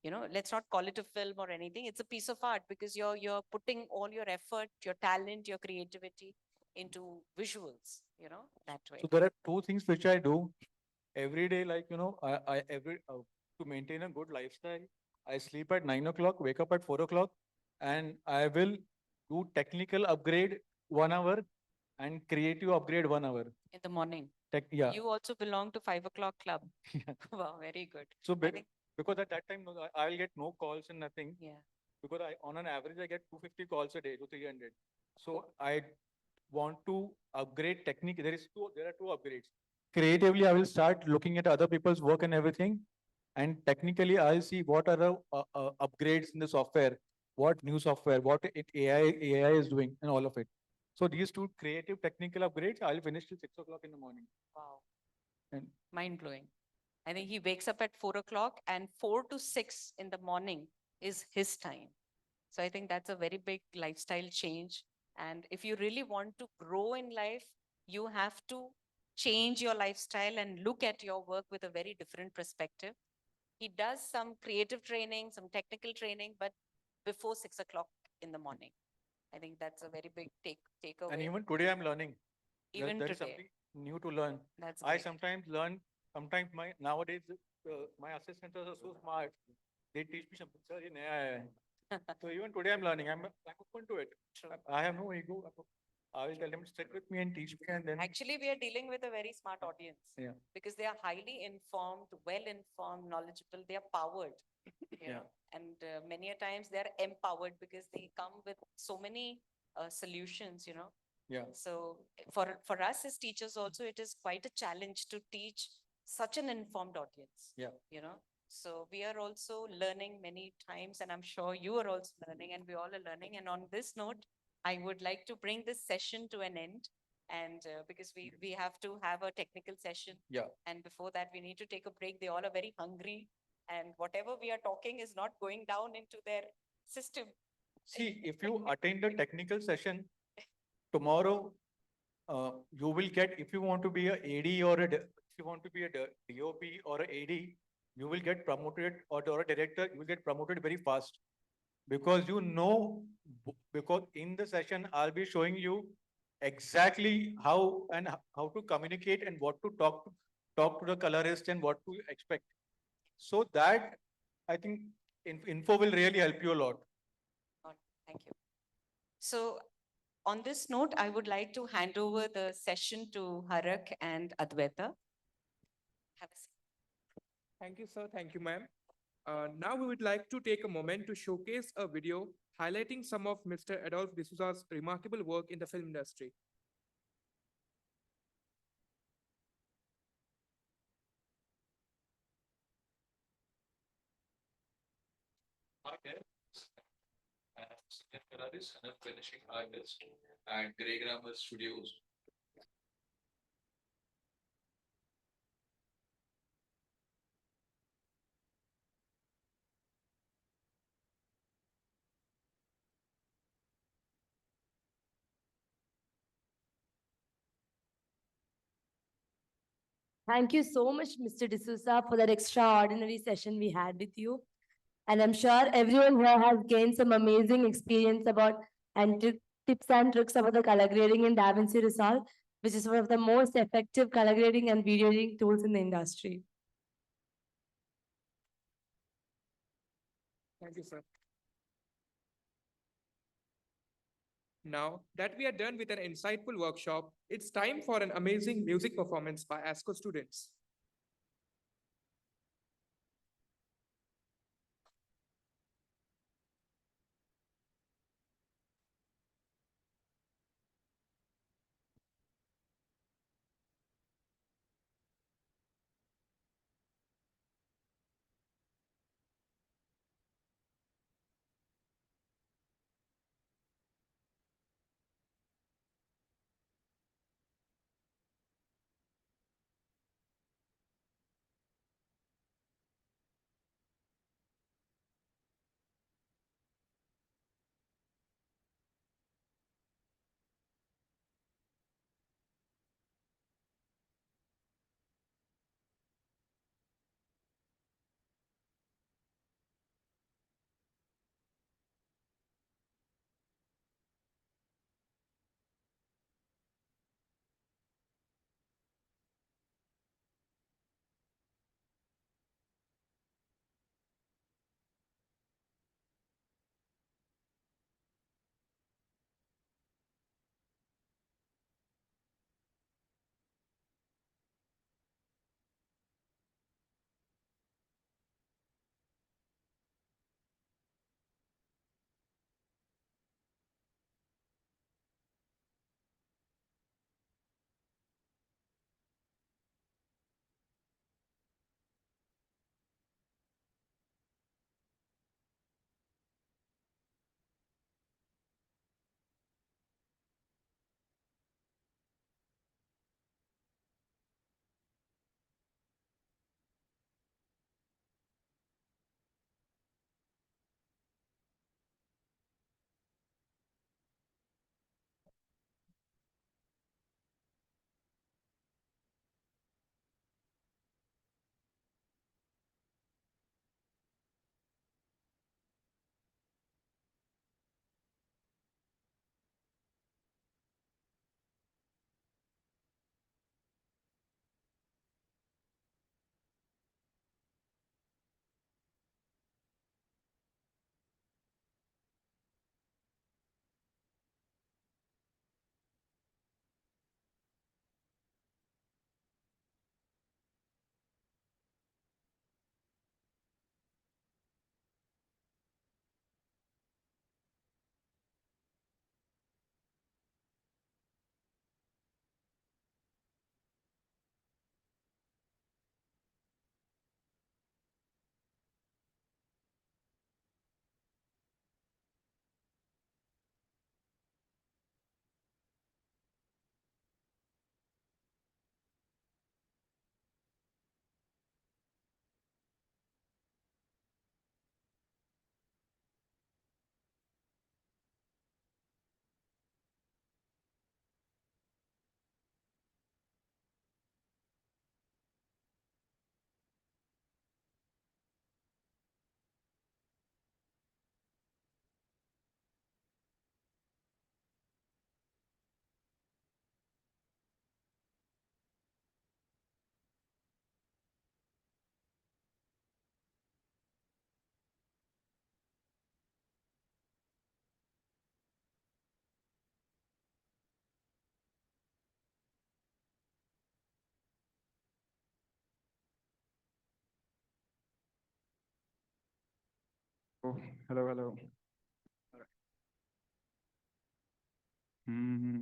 Let's not call it a film or anything. It's a piece of art because you're putting all your effort, your talent, your creativity into visuals, that way. So there are two things which I do every day. Like, to maintain a good lifestyle, I sleep at 9 o'clock, wake up at 4 o'clock, and I will do technical upgrade 1 hour and creative upgrade 1 hour. In the morning. Yeah. You also belong to 5 o'clock club. Wow, very good. So I think- because at that time, I will get no calls and nothing. Yeah. Because on an average, I get 250 calls a day to 300. So I want to upgrade technique. There are two upgrades. Creatively, I will start looking at other people's work and everything. And technically, I'll see what are the upgrades in the software, what new software, what AI is doing, and all of it. So these two creative technical upgrades, I'll finish till 6 o'clock in the morning. Wow. And mind blowing. I think he wakes up at 4 o'clock, and 4 to 6 in the morning is his time. So I think that's a very big lifestyle change. And if you really want to grow in life, you have to change your lifestyle and look at your work with a very different perspective. He does some creative training, some technical training, but before 6 o'clock in the morning. I think that's a very big takeaway. And even today, I'm learning. Even there is today. something new to learn. That's I great. sometimes learn. Sometimes nowadays my assistants are so smart. They teach me something. Sir, ye naya aaya hai." So even today I'm learning. I'm open to it. I have no ego. I will tell them sit with me and teach me, and then Actually, we are dealing with a very smart audience. Yeah. Because they are highly informed, well informed, knowledgeable. They are powered. you know, and many a times they're empowered because they come with so many solutions, you know. Yeah. So for us as teachers also, it is quite a challenge to teach such an informed audience. Yeah. You know, so we are also learning many times, and I'm sure you are also learning, and we all are learning. And on this note, I would like to bring this session to an end. And because we have to have a technical session. Yeah. And before that, we need to take a break. They all are very hungry, and whatever we are talking is not going down into their system. See, if you attend the technical session tomorrow, you will get, if you want to be a AD or if you want to be a DOP or a AD, you will get promoted, or a director, you will get promoted very fast. Because because in the session, I'll be showing you exactly how and how to communicate and what to talk to the colorist and what to expect. So that, I think, info will really help you a lot. Thank you. So on this note, I would like to hand over the session to Harak and Adwaita. Have a seat. Thank you, sir. Thank you, ma'am. Now we would like to take a moment to showcase a video highlighting some of Mr. Adolf D'Souza's remarkable work in the film industry. Hi there. I'm Senior Colorist and a finishing artist at Grey Grammar Studios. Thank you so much, Mr. D'Souza, for that extraordinary session we had with you. And I'm sure everyone here has gained some amazing experience about and tips and tricks about the color grading in DaVinci Resolve, which is one of the most effective color grading and video editing tools in the industry. Thank you, sir. Now that we are done with an insightful workshop, it's time for an amazing music performance by ASCO students. Oh, hello, hello. Alright. Mm.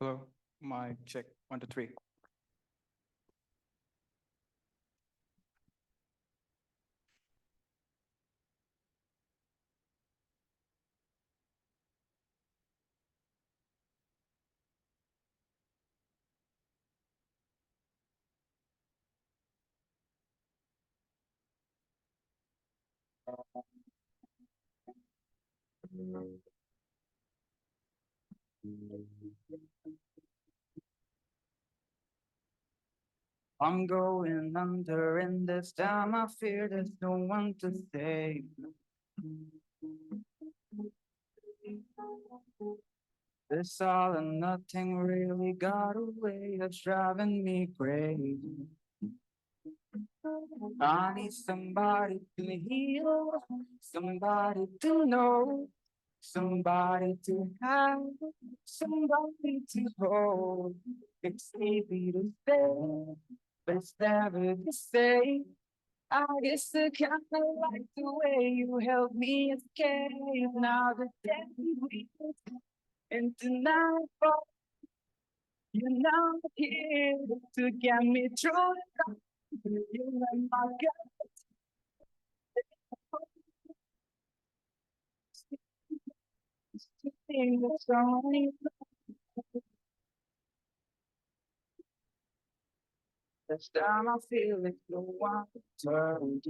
Hello, mic check, 1, 2, 3. I'm going under, and this time I fear there's no one to save. This all and nothing really got a way of driving me crazy. I need somebody to heal, somebody to know, somebody to have, somebody to hold. It's easy to say, but it's never the same. I guess I kinda like the way you help me escape. Now the day we into nightfall, you're not here to get me through the night. You let my gut sing the song. This time I feel it no one turn.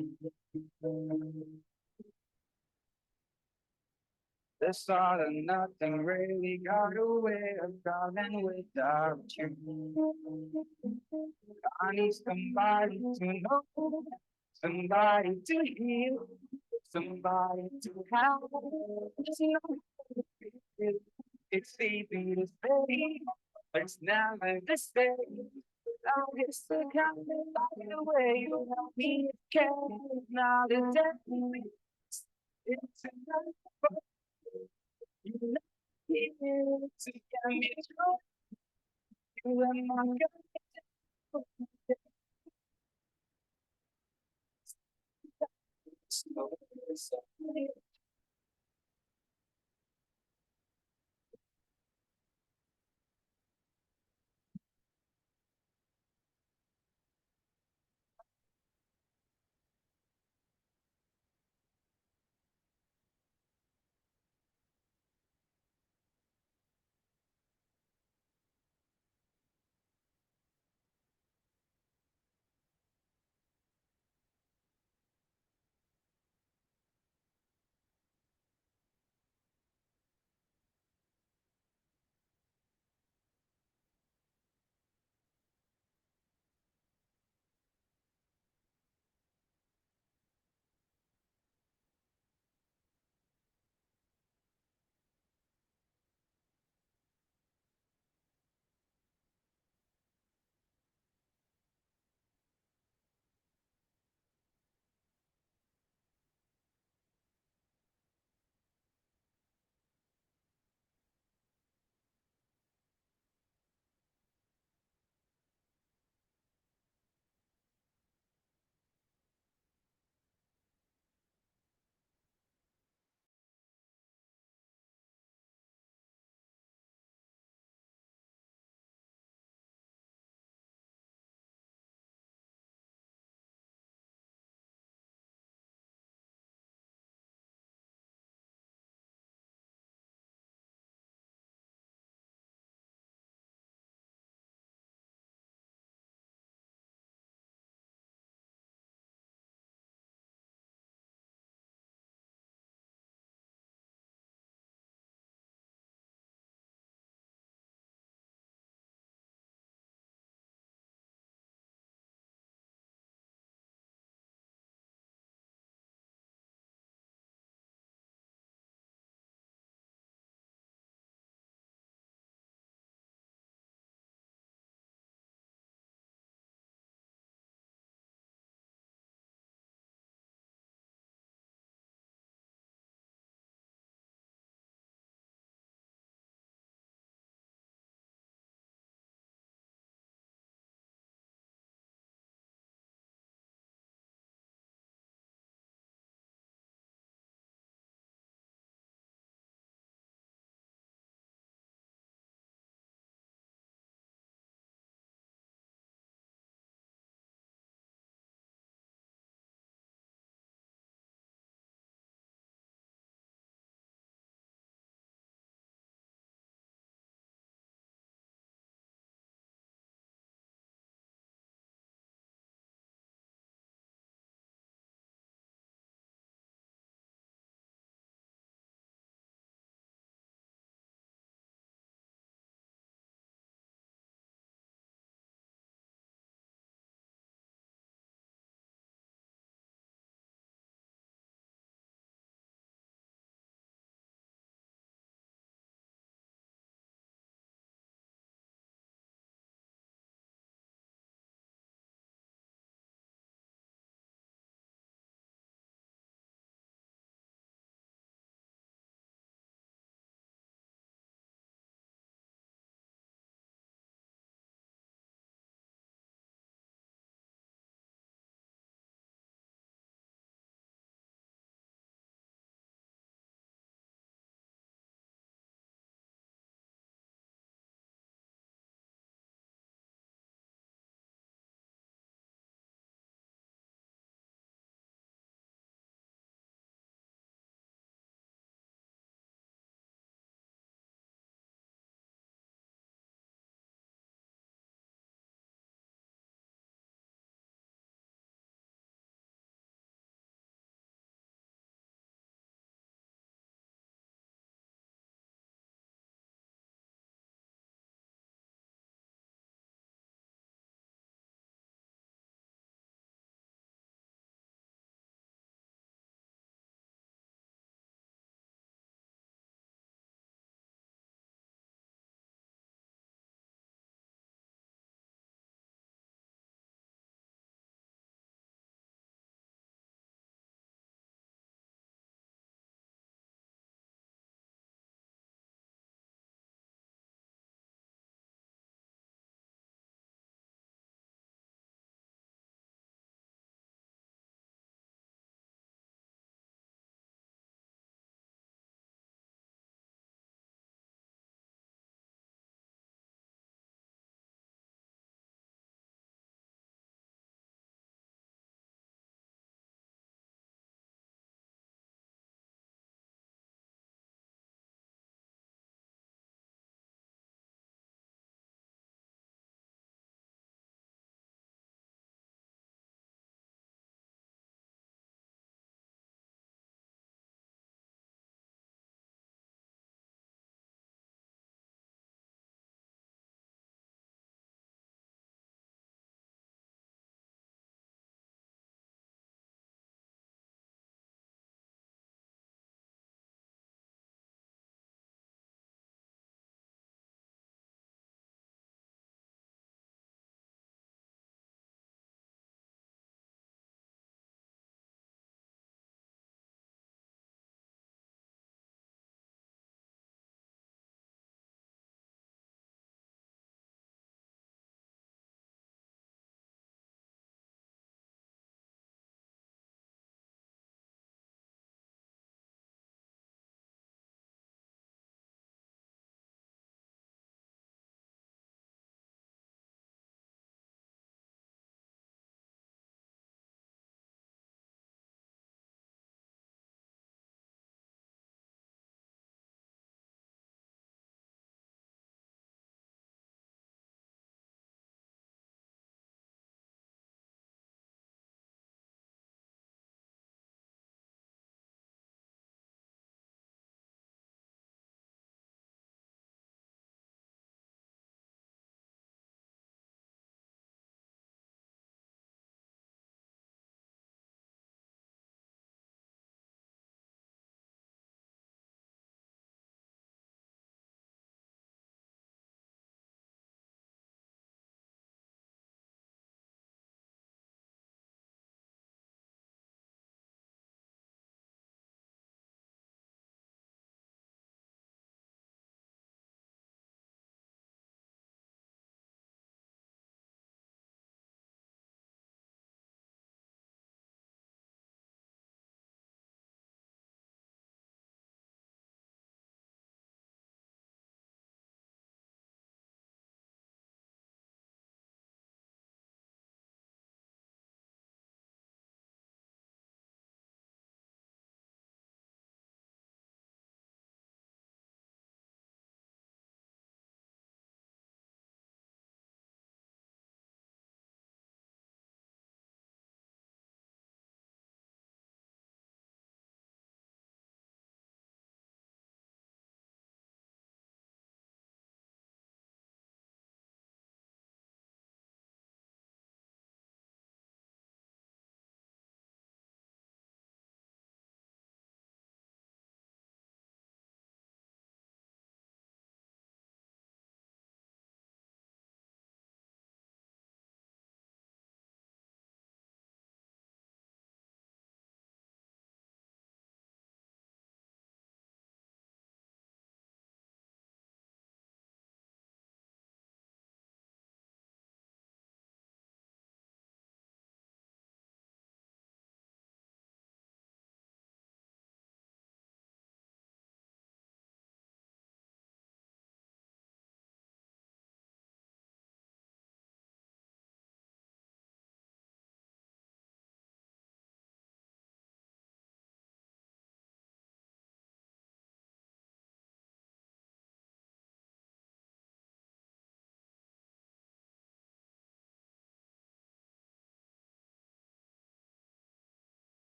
This all and nothing really got a way of driving without you. I need somebody to know, somebody to heal, somebody to help. It's not it's easy to say, but it's never the same. I guess I can't like the way you help me escape. Now the day it's enough. You let me in to get me through. You and my God. So